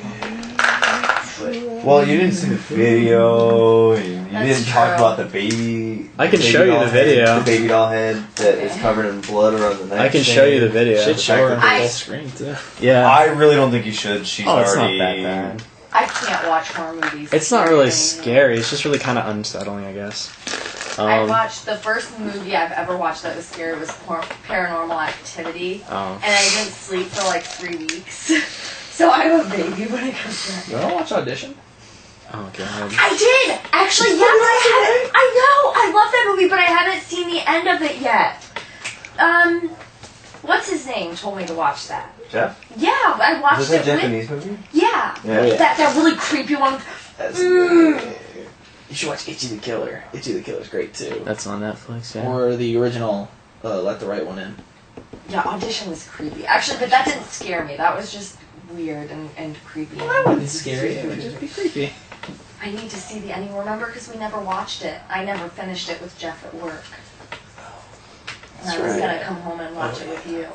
Well, you didn't see the video. You That's didn't talk true. about the baby. I can baby show you doll the head, video. the baby doll head that is covered in blood around the neck. I can show you the video. Should show her on the I- whole screen too. Yeah. I really don't think you should. She's Oh, it's not already. that bad. I can't watch horror movies. It's not really Anymore. scary. It's just really kind of unsettling, I guess. I watched the first movie I've ever watched that was scary was Paranormal Activity, Oh. and I didn't sleep for like 3 weeks. So I'm a baby when it comes to that. You wanna watch Audition? Oh god. I did actually. Yeah, but I know. I love that movie, but I haven't seen the end of it yet. What's his name? Told me to watch that. Jeff? Yeah, I watched Is this it a with. Japanese movie? Yeah, Yeah. that really creepy one. That's Mm. You should watch Itchy the Killer. Itchy the Killer's great too. That's on Netflix, yeah. Or the original Let the Right One In. Yeah, Audition was creepy. Actually, but that didn't scare me. That was just weird and creepy. Well, that wouldn't scare you. It would just be creepy. I need to see the ending. Remember, because we never watched it. I never finished it with Jeff at work. And I was right. gonna come home and watch it with you.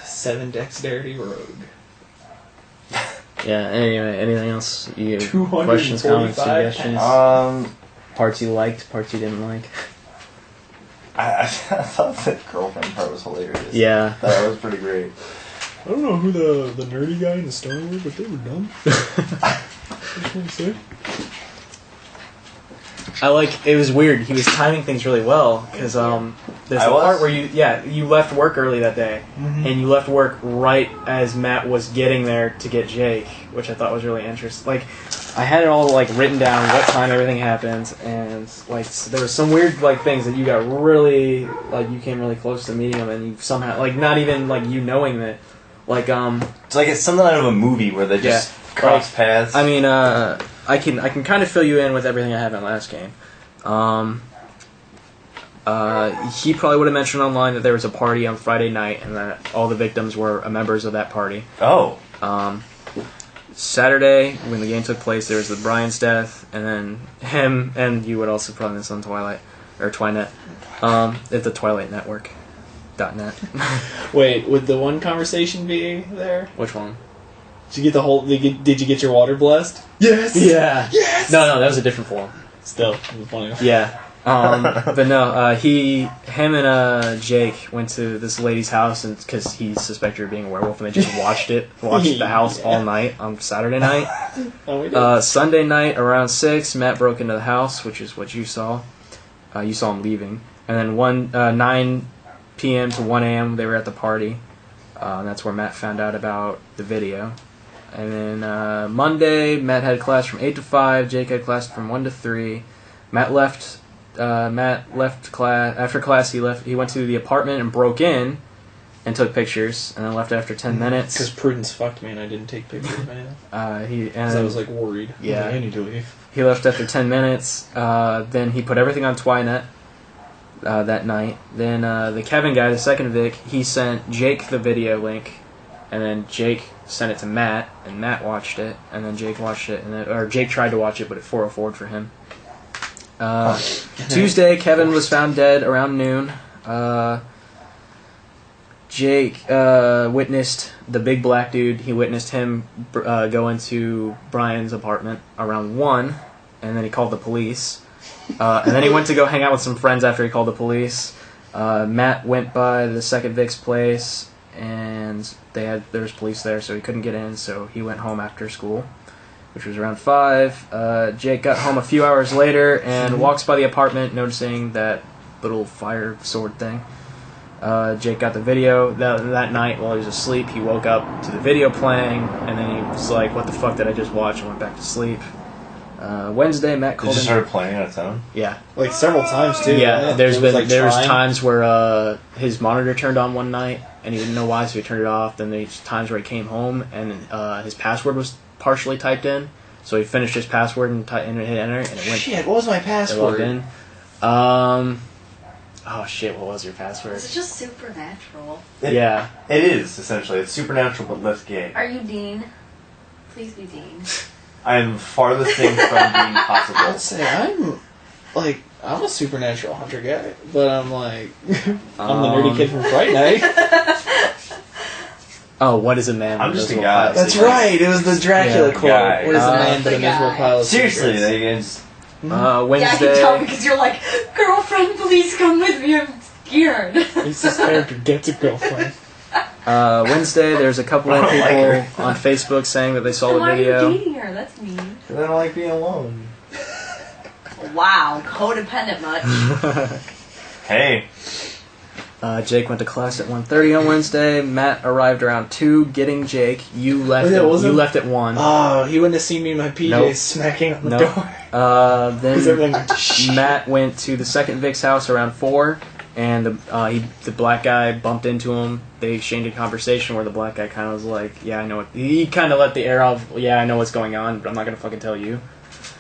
7 Dexterity Rogue. Yeah, anyway, anything else? You 245 questions, comments, suggestions? Um, Parts you liked, parts you didn't like? I thought the girlfriend part was hilarious. Yeah. That was pretty great. I don't know who the nerdy guy in the story were, but they were dumb. What you want to say? It was weird. He was timing things really well, because there's I the was? part where you left work early that day, and you left work right as Matt was getting there to get Jake, which I thought was really interesting. Like, I had it all like written down what time everything happened, and like there was some weird like things that you got really like you came really close to meeting him, and you somehow like not even like you knowing that like It's like it's something out of a movie where they just cross paths. I mean I can kind of fill you in with everything I have in last game. He probably would have mentioned online that there was a party on Friday night and that all the victims were members of that party. Oh. Saturday, when the game took place, there was the Brian's death, and then him, and you would also probably miss on Twilight, or Twinet, at the Twilight Network. .net. Wait, would the one conversation be there? Which one? Did you get the whole? Did you get your water blessed? Yes. Yeah. Yes. No, that was a different form. Still, it was funny. Yeah. But no, him and Jake went to this lady's house and because he suspected her of being a werewolf, and they just watched the house all night on Saturday night. Oh, we did. Sunday night around 6, Matt broke into the house, which is what you saw. You saw him leaving, and then 9 p.m. to 1 a.m. they were at the party. And that's where Matt found out about the video. And then Monday, Matt had class from 8 to 5. Jake had class from 1 to 3. Matt left class. After class, he left. He went to the apartment and broke in, and took pictures, and then left after 10 minutes. Because Prudence fucked me and I didn't take pictures, man. Because I was like worried. Yeah. I need to leave. He left after 10 minutes. Then he put everything on Twinet that night. Then the Kevin guy, the second Vic, he sent Jake the video link, and then Jake sent it to Matt, and Matt watched it, and then Jake watched it, or Jake tried to watch it, but it 404'd for him. Tuesday, Kevin was found dead around noon. Jake witnessed the big black dude. He witnessed him go into Brian's apartment around 1, and then he called the police. And then he went to go hang out with some friends after he called the police. Matt went by the second Vic's place, and there was police there, so he couldn't get in, so he went home after school, which was around 5. Jake got home a few hours later and walks by the apartment, noticing that little fire sword thing. Jake got the video that night while he was asleep. He woke up to the video playing, and then he was like, "What the fuck did I just watch?" and went back to sleep. Wednesday, Matt called Did him. you start playing on its own? Yeah. Like several times too. Yeah, there was trying. times where his monitor turned on one night, and he didn't know why, so he turned it off. Then there's times where he came home, and his password was partially typed in, so he finished his password and hit enter, and it went. Shit, what was my It password? logged in. Oh shit, what was your password? It's just supernatural. Yeah. It is, essentially. It's supernatural, but less gay. Are you Dean? Please be Dean. I am farthest thing from being possible. I'd say I'm a supernatural hunter guy, but I'm like I'm the nerdy kid from Fright Night. Oh, what is a man? I'm with just a invisible guy. piles? That's right. It was the Dracula Yeah, quote. guy. What is a man but a The guy. miserable pile of Seriously, secrets? they just... Yeah, I Wednesday. can tell because you're like, girlfriend, please come with me. I'm scared. This character gets a girlfriend. Wednesday, there's a couple I of don't people like her. on Facebook saying that they saw Then the why are video. you dating her? That's mean. I don't like being alone. Wow, codependent much. Hey. Jake went to class at 1:30 on Wednesday. Matt arrived around 2, getting Jake. You left. yeah, was you it? left at 1. Oh, he wouldn't have seen me in my PJs Nope. smacking on the Nope. door. Then everything went to shit. Matt went to the second Vic's house around 4, and the black guy bumped into him. They exchanged a conversation where the black guy kind of was like, "Yeah, I know what." He kind of let the air off. "Yeah, I know what's going on, but I'm not gonna fucking tell you."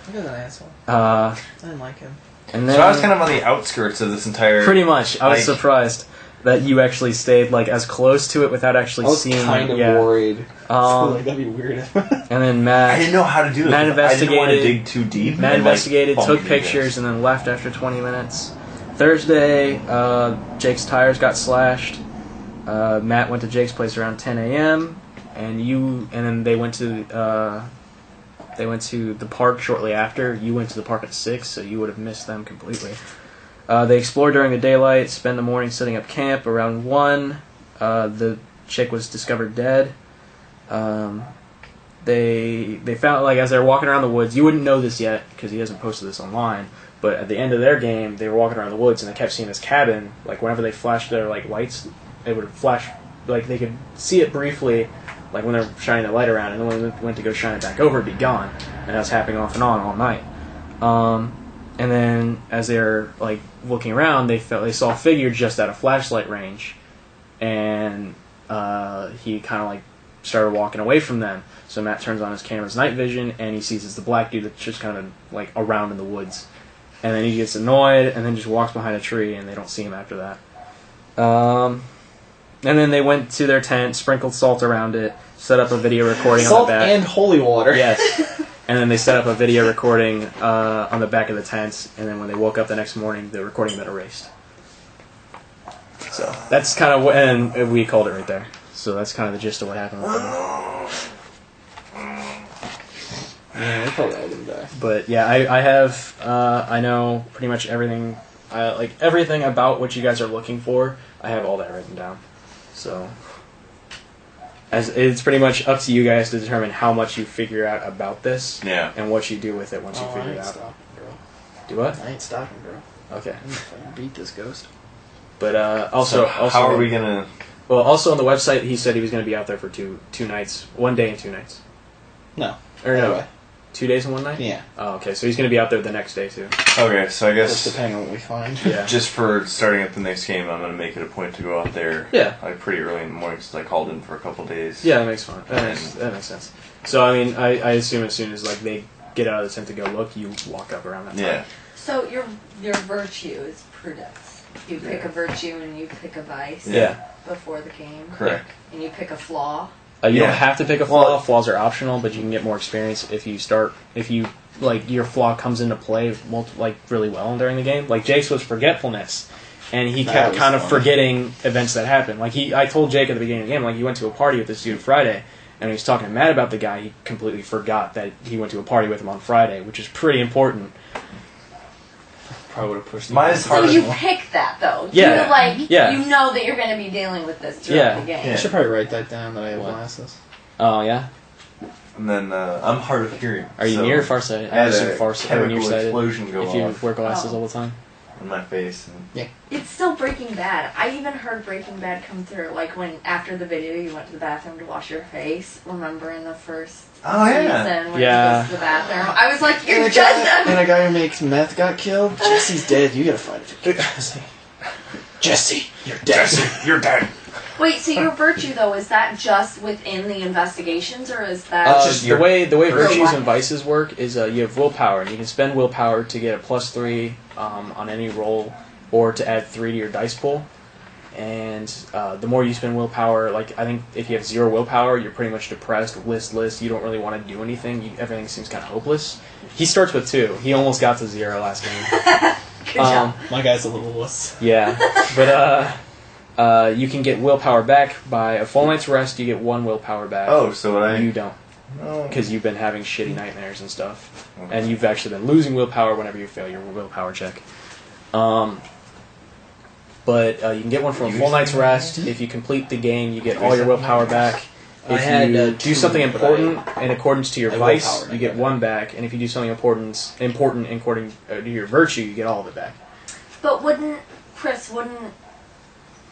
Look at that asshole. I I didn't like him. and then So I was kind of on the outskirts of this entire... pretty much. I was like- surprised that you actually stayed like as close to it without actually I was seeing. kind of yeah. worried. Um, That'd be weird. and then I Matt. didn't know how to do this. Matt I didn't want to investigated- dig too deep. Matt and, like, investigated, bump took into pictures, this. and then left after 20 minutes. Thursday, Jake's tires got slashed. Matt went to Jake's place around 10 a.m. and then they went to the park shortly after. You went to the park at 6, so you would have missed them completely. They explored during the daylight, spent the morning setting up camp. Around 1, the chick was discovered dead. They found, like, as they were walking around the woods, you wouldn't know this yet because he hasn't posted this online, but at the end of their game, they were walking around the woods and they kept seeing this cabin. Like, whenever they flashed their, like, lights, they would flash, like, they could see it briefly, like, when they're shining the light around, and then when they went to go shine it back over, it'd be gone. And that was happening off and on all night. And then, as they're, like, looking around, they saw a figure just out of flashlight range, and he kind of, like, started walking away from them. So Matt turns on his camera's night vision, and he sees it's the black dude that's just kind of, like, around in the woods. And then he gets annoyed, and then just walks behind a tree, and they don't see him after that. And then they went to their tent, sprinkled salt around it, set up a video recording Salt on the back. and holy water. Yes. And then they set up a video recording on the back of the tent, and then when they woke up the next morning, the recording got erased. So that's kind of what, and we called it right there. So that's kind of the gist of what happened with them. Yeah, they probably all didn't die. But yeah, I know pretty much everything, like everything about what you guys are looking for. I have all that written down. So as it's pretty much up to you guys to determine how much you figure out about this, Yeah. and what you do with it once you I figure it ain't out. stopping, bro. Do what? I ain't stopping, bro. Okay. I'm gonna fucking beat this ghost. But also, how are we gonna... Well, also on the website, he said he was going to be out there for two nights, 1 day and 2 nights. No. Or no, Anyway. 2 days and 1 night. Yeah. Oh, okay. So he's going to be out there the next day too. Okay, so I Just guess depending on what we find. Yeah. just for starting up the next game, I'm gonna make it a point to go out there. Yeah. Like pretty early in the morning, since I called in for a couple days. Yeah, that makes fun. That makes sense. So I mean, I assume as soon as like they get out of the tent to go look, you walk up around that time. Yeah. So your virtue is prudence. You pick a virtue and you pick a vice Yeah. before the game. Correct. And you pick a flaw. You Yeah. don't have to pick a flaw. Well- Flaws are optional, but you can get more experience if you like your flaw comes into play really well during the game. Like Jake's was forgetfulness, and he That kept was kind of funny. forgetting events that happened. Like I told Jake at the beginning of the game, like he went to a party with this dude Friday, and when he was talking to Matt about the guy, he completely forgot that he went to a party with him on Friday, which is pretty important. Probably would have pushed. Mine is So hard. you pick that though. Yeah. You like Yeah. you know that you're going to be dealing with this throughout Yeah. the game. Yeah. I should probably write that down that I have glasses. Oh yeah, And then I'm hard of hearing. are you so near farsighted? I had assume a farsighted or chemical nearsighted. explosion go If you off wear glasses Oh. all the time. in my face. And It's still Breaking Bad. I even heard Breaking Bad come through. Like when after the video you went to the bathroom to wash your face. Remember in the first Oh, yeah. season when Yeah. you go to the bathroom? I was like, And you're a just guy who makes meth got killed. Jesse's dead. You gotta fight it. Jesse, you're dead. you're dead. Wait, so your virtue though, is that just within the investigations or is that just The your- way Or virtues what? and vices work is you have willpower, and you can spend willpower to get a +3 on any roll, or to add 3 to your dice pool. And the more you spend willpower, like I think if you have 0 willpower, you're pretty much depressed, listless. You don't really want to do anything. Everything seems kind of hopeless. He starts with 2. He almost got to 0 last game. good job? My guy's a little wuss. Yeah, but you can get willpower back by a full night's rest. You get 1 willpower back. Oh, so what I... You don't, Oh. because you've been having shitty nightmares and stuff, and you've actually been losing willpower whenever you fail your willpower check. But you can get 1 from a full night's rest. If you complete the game, you get all your willpower back. I If had, you two, do something but important in accordance to your I vice, willpowered, you I get got it. 1 back. And if you do something important according to your virtue, you get all of it back. But Chris wouldn't,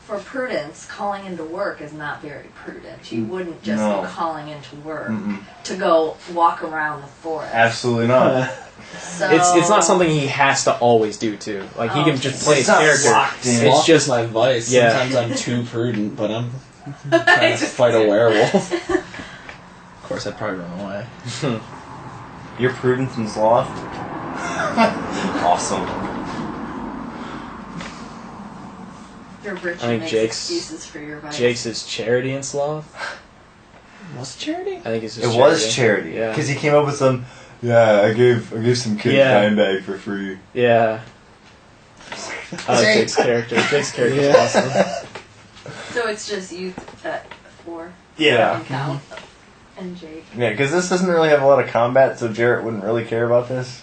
for prudence, calling into work is not very prudent. You wouldn't just No. go calling into work Mm-mm. to go walk around the forest. Absolutely not. So, It's not something he has to always do too. Like he can just play his It's not character. locked in. It's just my vice. Yeah. Sometimes I'm too prudent, but I'm trying to Just- fight a werewolf. Of course, I'd probably run away. Your prudence and sloth? Awesome. Your virtue I think makes Jake's- excuses for your vice. Jake's is charity and sloth. What's charity? I think it's just It was charity. Yeah. Because he came up with some... Yeah, I gave some kid Yeah. a dime bag for free. Yeah. Jake. Jake's character. Jake's character is Yeah. awesome. So it's just you at 4 Yeah. and count and Jake. Yeah, because this doesn't really have a lot of combat, so Jarrett wouldn't really care about this.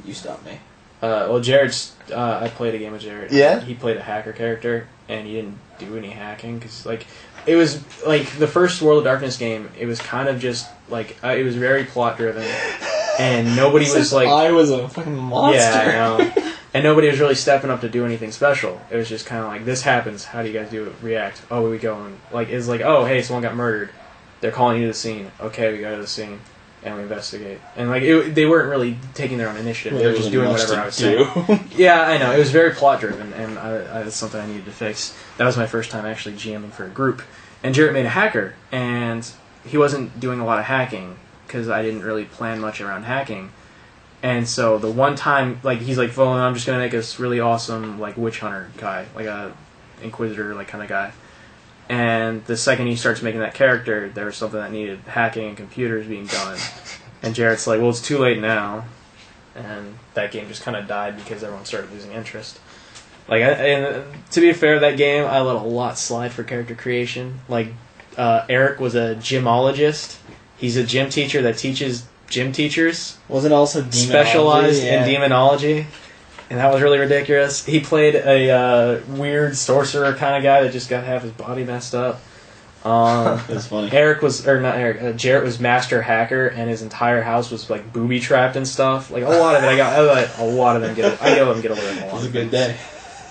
You stop me. Well, Jared's. I played a game with Jared. Yeah? He played a hacker character, and he didn't do any hacking because, like, it was like the first World of Darkness game. It was kind of just like it was very plot driven, and nobody was like, I was a fucking monster. yeah, I know. And nobody was really stepping up to do anything special. It was just kind of like, this happens. How do you guys react? Oh, we go and like it's like, oh, hey, someone got murdered. They're calling you to the scene. Okay, we go to the scene and we investigate. And like they weren't really taking their own initiative. They were just doing whatever I was saying. Yeah, I know. It was very plot driven, and that's something I needed to fix. That was my first time actually GMing for a group. And Jarrett made a hacker, and he wasn't doing a lot of hacking because I didn't really plan much around hacking. And so the one time, like, he's like, well, I'm just going to make this really awesome, like, witch hunter guy, like a inquisitor, like, kind of guy. And the second he starts making that character, there was something that needed hacking and computers being done. And Jarrett's like, well, it's too late now. And that game just kind of died because everyone started losing interest. Like, and to be fair, that game, I let a lot slide for character creation. Like, Eric was a gymologist. He's a gym teacher that teaches gym teachers. Was it also demonology? Specialized Yeah. in demonology, and that was really ridiculous. He played a weird sorcerer kind of guy that just got half his body messed up. That's funny. Jarrett was master hacker, and his entire house was like booby trapped and stuff. Like a lot of it, I let a lot of them get. I let them get away with a It lot. was a of good it. day.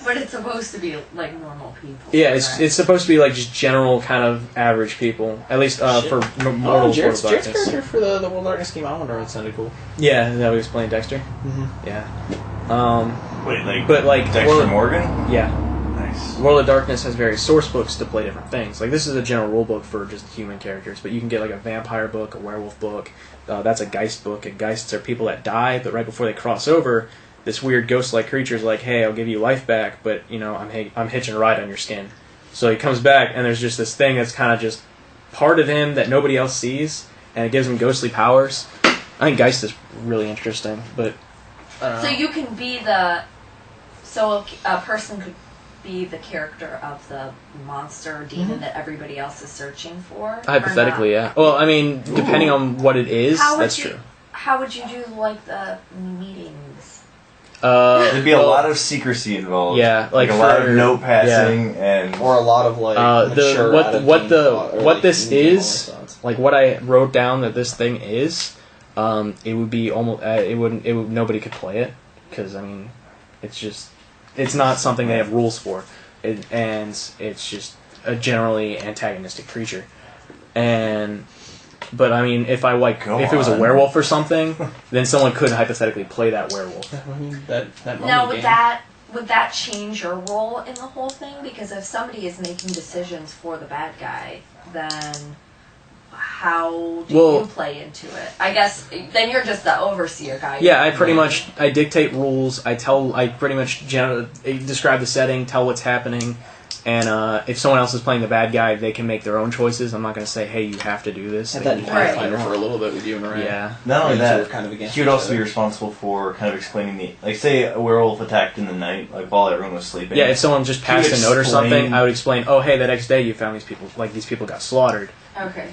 But it's supposed to be like normal people. Yeah, correct? it's supposed to be like just general kind of average people, at least for mortal Oh, Jared's Darkness. character for the World of Darkness game, I wonder if it sounded cool. Yeah, that was playing Dexter. Mm-hmm. Yeah, Wait, like but like Dexter World, Morgan? yeah. Nice. World of Darkness has various source books to play different things. Like, this is a general rule book for just human characters, but you can get, like, a vampire book, a werewolf book. That's a geist book, and geists are people that die, but right before they cross over, this weird ghost-like creature is like, hey, I'll give you life back, but, you know, I'm hitching a ride on your skin. So he comes back, and there's just this thing that's kind of just part of him that nobody else sees, and it gives him ghostly powers. I think Geist is really interesting, but So you can be the... So a person could be the character of the monster or demon that everybody else is searching for? hypothetically, yeah. Well, I mean, depending on what it is, that's true. How would you do, like, the meetings? There'd be a lot of secrecy involved. Yeah, like a lot of note passing and or a lot of like mature what this is, like what I wrote down that this thing is, it would be almost nobody could play it because I mean, it's not something they have rules for, and it's just a generally antagonistic creature, But I mean, if it was a werewolf or something, then someone could hypothetically play that werewolf. I mean, that now, would that change your role in the whole thing? Because if somebody is making decisions for the bad guy, then how do you play into it? I guess then you're just the overseer guy. Yeah, I dictate rules. I pretty much describe the setting, tell what's happening. And if someone else is playing the bad guy, they can make their own choices. I'm not going to say, hey, you have to do this. Had that in Pathfinder for a little bit with you and Ray. Yeah. Not only that, kind of he would also be responsible for kind of explaining like, say a werewolf attacked in the night, like while everyone was sleeping. Yeah, if someone just passed a note or something, I would explain, oh, hey, the next day you found these people got slaughtered. Okay.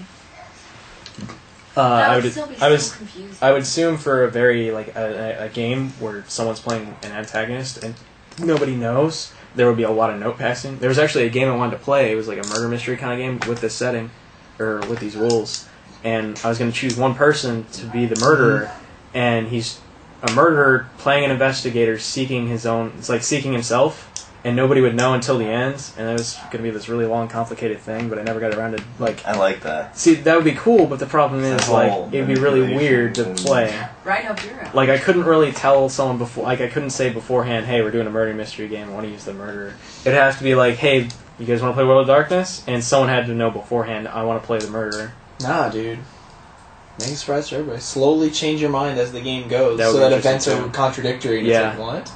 I would confusing. I would assume for a very, a game where someone's playing an antagonist and nobody knows, there would be a lot of note passing. There was actually a game I wanted to play. It was like a murder mystery kind of game with this setting, or with these rules. And I was going to choose one person to be the murderer, and he's a murderer playing an investigator seeking his own... It's like seeking himself, and nobody would know until the end. And it was going to be this really long, complicated thing, but I never got around to, I like that. See, that would be cool, but the problem is, it would be really weird to play. Right up your alley. Like, I couldn't really tell someone before... Like, I couldn't say beforehand, hey, we're doing a murder mystery game, I want to use the murderer. It'd have to be like, hey, you guys want to play World of Darkness? And someone had to know beforehand, I want to play the murderer. Nah, dude. Make a surprise for everybody. Slowly change your mind as the game goes, That so that events are contradictory. And Yeah. it's like, what?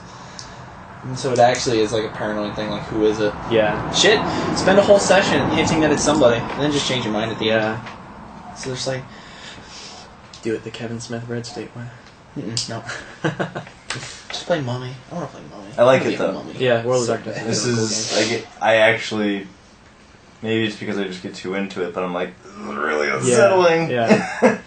And so it actually is like a paranoid thing, like, who is it? Yeah. Shit! Spend a whole session hinting that it's somebody, and then just change your mind at the end. Yeah. So it's like... Do it the Kevin Smith Red State way. No. Just play Mummy. I want to play Mummy. I like wanna it, be a though. Mummy. Yeah, World of Darkness. This is... I actually... Maybe it's because I just get too into it, but I'm like, this is really unsettling. Yeah.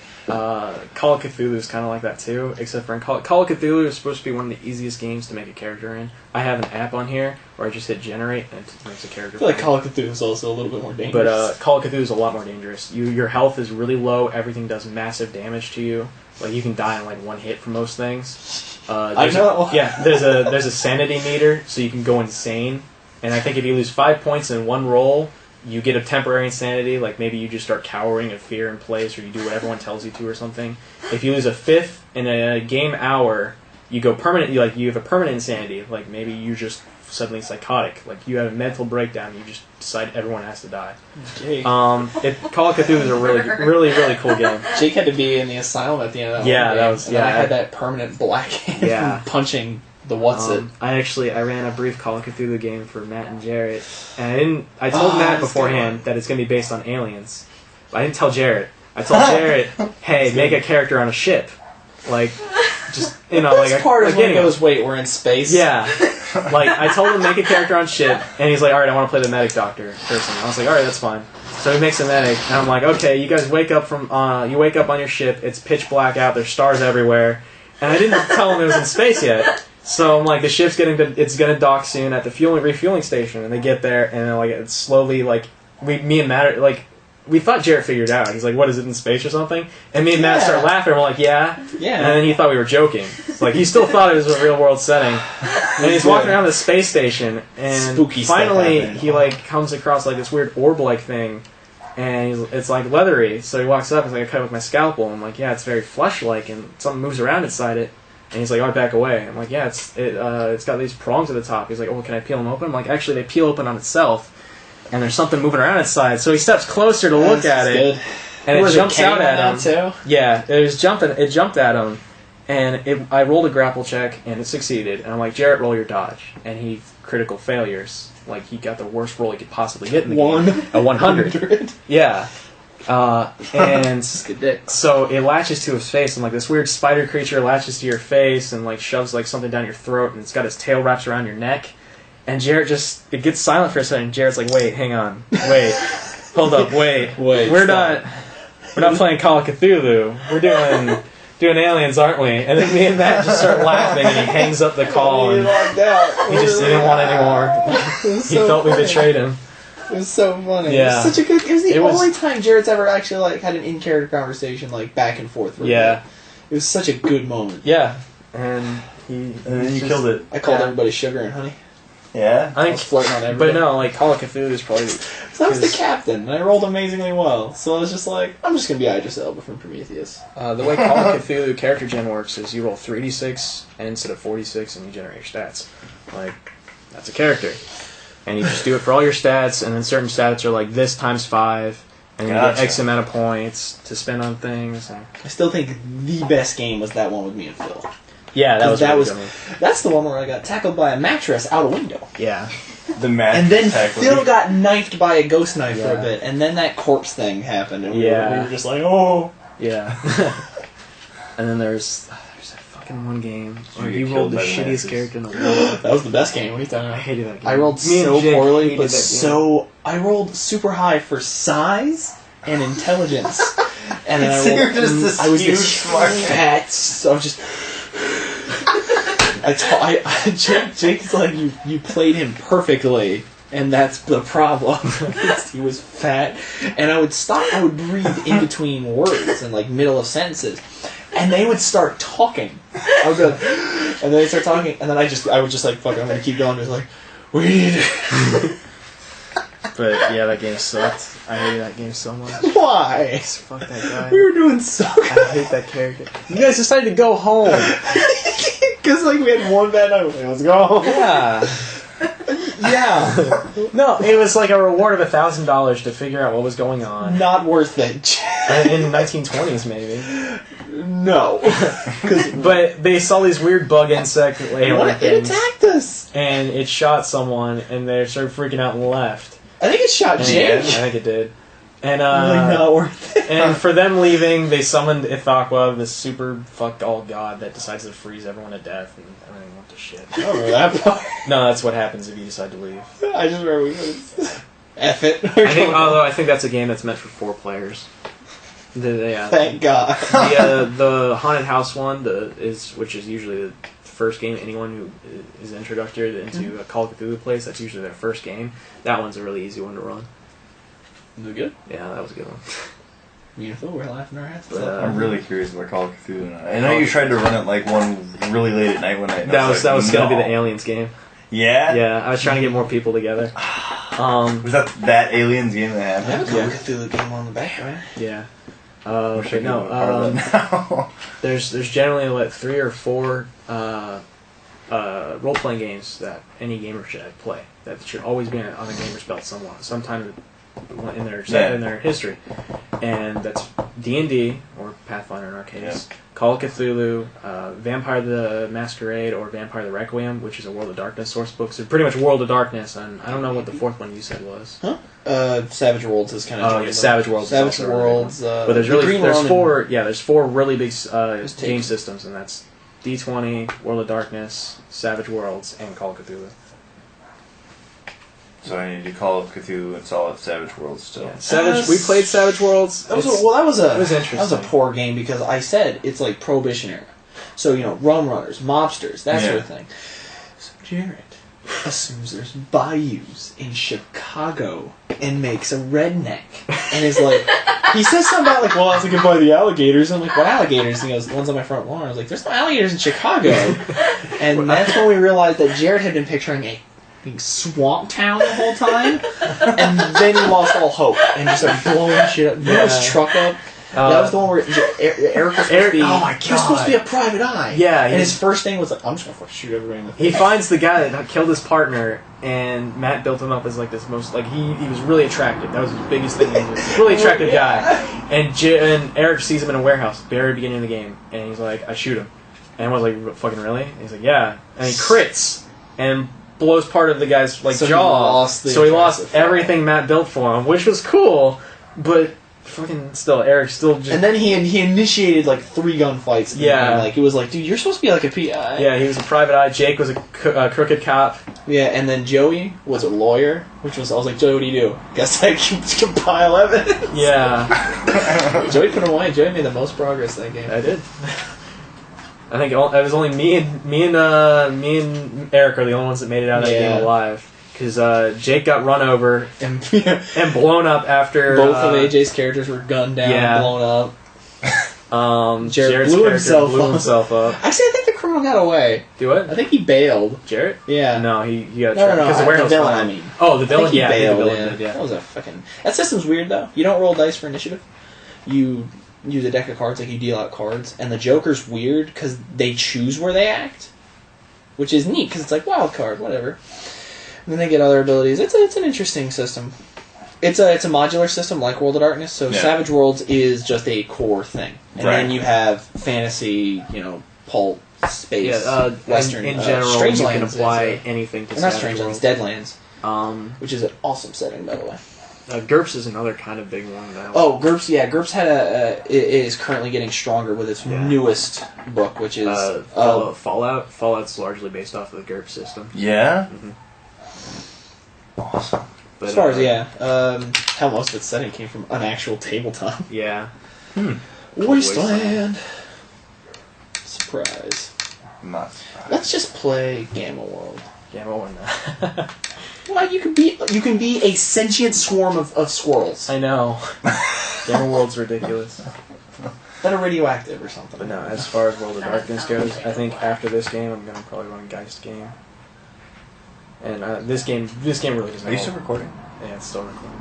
Call of Cthulhu is kind of like that too, except for in Call of Cthulhu is supposed to be one of the easiest games to make a character in. I have an app on here where I just hit generate and it makes a character. I feel like Call of Cthulhu is also a little bit more dangerous. But Call of Cthulhu is a lot more dangerous. Your health is really low. Everything does massive damage to you. Like you can die in like one hit from most things. I know. There's a sanity meter, so you can go insane. And I think if you lose 5 points in one roll, you get a temporary insanity, like maybe you just start cowering in fear in place, or you do what everyone tells you to or something. If you lose a fifth in a game hour, you go permanent, you have a permanent insanity, like maybe you just suddenly psychotic, like you have a mental breakdown, you just decide everyone has to die. Call of Cthulhu is a really cool game. Jake had to be in the asylum at the end of that one game, and I had that permanent black hand from punching the I ran a brief Call of Cthulhu game for Matt and Jarrett, and I told Matt beforehand that it's going to be based on aliens. I didn't tell Jarrett. I told Jarrett, hey, make a character on a ship. Like, just, That's part of when he goes, wait, we're in space? Yeah. Like, I told him make a character on ship, and he's like, alright, I want to play the medic doctor person. I was like, alright, that's fine. So he makes a medic, and I'm like, okay, you guys wake up on your ship, it's pitch black out, there's stars everywhere, and I didn't tell him it was in space yet. So I'm like, the ship's it's gonna dock soon at the refueling station, and they get there, and it's slowly me and Matt we thought Jarrett figured it out. He's like, what is it in space or something? And me and Matt start laughing. And we're like, yeah. And then he thought we were joking. It's like he still thought it was a real world setting. And he's walking around the space station, and spooky finally he comes across this weird orb-like thing, and it's leathery. So he walks up and he's like, I cut it with my scalpel. And I'm like, yeah, it's very flesh-like, and something moves around inside it. And he's like, oh, I back away. I'm like, yeah, it's got these prongs at the top. He's like, oh, can I peel them open? I'm like, actually, they peel open on itself, and there's something moving around inside. So he steps closer to look at it, and it jumps out at him. Too? Yeah, it jumped at him, and I rolled a grapple check, and it succeeded. And I'm like, Jarrett, roll your dodge. And he critical failures. Like, he got the worst roll he could possibly get in the game. A 100. Yeah. And Good dick. so it latches to his face, and like this weird spider creature latches to your face and like shoves like something down your throat, and it's got his tail wraps around your neck. And Jarrett it gets silent for a second. And Jarrett's like, "Wait, hang on, wait, hold up, wait, we're not playing Call of Cthulhu. We're doing aliens, aren't we?" And then me and Matt just start laughing, and he hangs up the call, and he just didn't want anymore. He felt we betrayed him. It was so funny. Yeah. It was such a good. It was the only time Jarrett's ever actually like had an in-character conversation, like back and forth. Yeah. It was such a good moment. Yeah, and then you killed it. I called everybody sugar and honey. Yeah? I I think, was flirting on everybody. but no, like Call of Cthulhu is probably. So I was the captain, and I rolled amazingly well. So I was just like, I'm just gonna be Idris Elba from Prometheus. The way Call of Cthulhu character gen works is you roll 3d6 and instead of 46, and you generate your stats. Like, that's a character. And you just do it for all your stats, and then certain stats are like this times 5, and you get X amount of points to spend on things. And I still think the best game was that one with me and Phil. yeah, that was That really was good one. that's the one where I got tackled by a mattress out a window. Yeah. The match. And then tackled Phil you. got knifed by a ghost knife for a Yeah. bit, and then that corpse thing happened, and we Yeah. were just like, oh. Yeah. And then there's that fucking one game where You he get rolled the killed by the shittiest Nazis. character in the world. That was the best game. What are you talking I about? hated that game. I rolled Me and so Jake poorly, hated but that game. I rolled super high for size and intelligence, and then So I you're rolled. just this I was huge this smart fat. So I was just. Jake's like, you played him perfectly, and that's the problem. He was fat, and I would breathe in between words and like middle of sentences, and they would start talking. I would be like, and then they start talking, and then I would just like, fuck, I'm gonna keep going. Just like, we need it. But yeah, that game sucked. I hated that game so much. Why? Fuck that guy. We were doing so I good. hate that character. You guys decided to go home. Because like we had one bad night. Let's go home. Yeah. Yeah. No, it was like a reward of $1,000 to figure out what was going on. Not worth it. In 1920s, maybe. No. But they saw these weird bug insect alien What? It things, attacked us. and it shot someone, and they started freaking out and left. I think it shot And Jake. I think it did. And Really not worth it. and for them leaving, they summoned Ithaqua, this super fucked all god that decides to freeze everyone to death, and I don't even want the shit. I don't remember that part. No, that's what happens if you decide to leave. I just remember we was F it. Although I think that's a game that's meant for 4 players. Thank God. The haunted house one, which is usually the first game anyone who is introduced into a Call of Cthulhu plays, that's usually their first game. That one's a really easy one to run. Was it good? Yeah, that was a good one. Me and Phil were laughing our ass But, off. I'm really curious about Call of Cthulhu now. I know you tried to run it like one really late at night one night. and I That was like, going to be no. the Aliens game. Yeah? Yeah, I was trying to get more people together. Was that Aliens game that I have a happened? Call of Cthulhu game on the back, right? Yeah. Wish I But could no, have part of that now. there's generally like 3 or 4 role playing games that any gamer should play. That should always be on a gamer's belt sometime in their history, and that's D&D or Pathfinder in our case, Call of Cthulhu, Vampire the Masquerade, or Vampire the Requiem, which is a World of Darkness source book. So pretty much World of Darkness, and I don't know what the 4th one you said was. Savage Worlds is kind of. Oh, yeah, Savage Worlds. Savage is also a really Worlds. good one. But there's 4 really big game take. systems, and that's D20, World of Darkness, Savage Worlds, and Call of Cthulhu. So I need to Call of Cthulhu and Solid Savage Worlds still. Yeah. We played Savage Worlds. That was It's- that was it was interesting. That was a poor game because I said it's like Prohibition era, so rum runners, mobsters, that sort of thing. So Jared assumes there's bayous in Chicago and makes a redneck and is like, he says something about like, well, I was looking by the alligators. I'm like, what alligators? And he goes, the ones on my front lawn. I was like, there's no alligators in Chicago. And that's when we realized that Jared had been picturing a swamp town the whole time, and then he lost all hope and just started blowing shit up, blew his truck up. That was the one where Eric was supposed to be. Oh my He was supposed to be a private eye. Yeah, and his first thing was like, I'm just gonna fucking shoot everybody in the He face. finds the guy that killed his partner, and Matt built him up as like this most like he was really attractive. That was his biggest thing. He was a really attractive guy, and Eric sees him in a warehouse, very beginning of the game, and he's like, I shoot him, and I was like, fucking really? And he's like, yeah, and he crits and blows part of the guy's So he jaw. lost the So he lost impressive everything Matt built for him, which was cool, but fucking still Eric's still just. And then he initiated like 3 gunfights. Yeah. Like it was like, dude, you're supposed to be like a PI. Yeah, he was a private eye. Jake was a crooked cop. Yeah, and then Joey was a lawyer, I was like, Joey, what do you do? Guess I compile evidence. Yeah. Joey put him away. Joey made the most progress that game. I did. I think it was only me and Eric are the only ones that made it out of that game alive. Because Jake got run over and blown up after... Both of AJ's characters were gunned down and blown up. Jared's blew himself up. Actually, I think the criminal got away. Do what? I think he bailed. Jared? Yeah. No, he got No, because the villain, I mean. Oh, the villain? Yeah, the villain yeah. did, yeah. That was a fucking... That system's weird, though. You don't roll dice for initiative. You use a deck of cards, like you deal out cards. And the Joker's weird, because they choose where they act. Which is neat, because it's like, wild card, whatever. And then they get other abilities. It's an interesting system. It's a modular system like World of Darkness. So Savage Worlds is just a core thing, and then you have fantasy, pulp, space, Western. In general, Strange you Lands can apply anything to not Savage Strange Worlds. Lands, Deadlands, which is an awesome setting, by the way. GURPS is another kind of big one. GURPS, yeah, GURPS is currently getting stronger with its newest book, which is Fallout. Fallout's largely based off of the GURPS system. Yeah. Mm-hmm. Awesome. But, as far as how most of its setting came from an actual tabletop. Yeah. Wasteland. Surprise. Not surprised. Let's just play Gamma World. Gamma World. Well, you can be a sentient swarm of squirrels. I know. Gamma World's ridiculous. That are radioactive or something. But no, as far as World of Darkness goes, I think after this game, I'm gonna probably run Geist game. And this game really doesn't. Are you still recording? Yeah, it's still recording.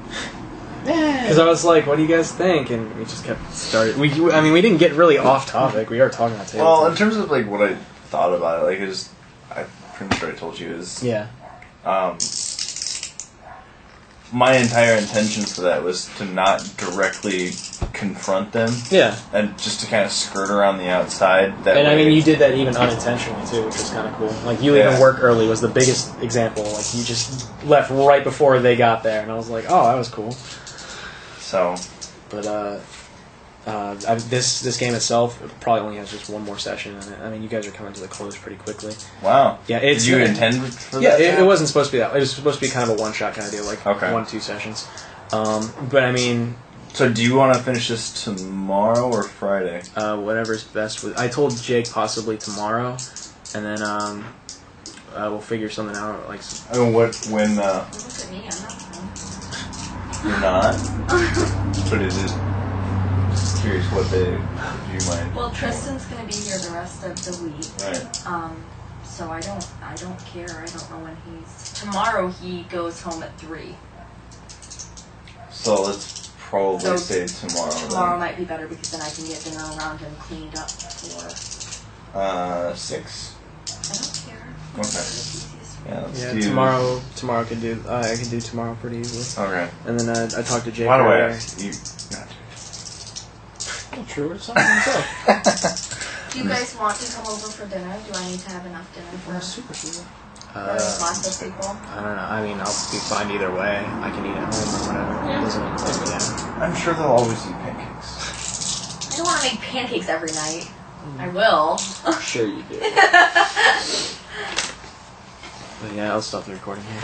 Because I was like, "What do you guys think?" And we just kept started. We didn't get really off topic. We are talking about tabletop. Well, in terms of like what I thought about it, I'm pretty sure I told you my entire intention for that was to not directly confront them. Yeah. And just to kind of skirt around the outside. You did that even unintentionally too, which was kind of cool. Like, you leaving work early was the biggest example. Like, you just left right before they got there, and I was like, oh, that was cool. So. But, this game itself probably only has just one more session in it. I mean, you guys are coming to the close pretty quickly. Wow. Yeah, did you intend for that? Yeah, it wasn't supposed to be that. It was supposed to be kind of a one-shot kind of deal, like 1-2 sessions. But I mean... So do you want to finish this tomorrow or Friday? Whatever's best. I told Jake possibly tomorrow, and then we'll figure something out. Like, Look at me, I'm not fun. You're not? But is it? Just curious what do you mind? Well, Tristan's gonna be here the rest of the week. Right. So I don't care. I don't know when tomorrow he goes home at 3. So let's probably say tomorrow. Tomorrow might be better because then I can get dinner around and cleaned up for 6. I don't care. Okay. Yeah, let's do... Tomorrow could do. I can do tomorrow pretty easily. Okay. And then I talked to Jake. Why do I ask you? Well, true or something himself. Do you guys want to come over for dinner? Do I need to have enough dinner for super cool. lots of people? I don't know. I mean, I'll be fine either way. I can eat at home or whatever. I'm sure they'll always eat pancakes. I don't want to make pancakes every night. I will. Sure you do. But yeah, I'll stop the recording here.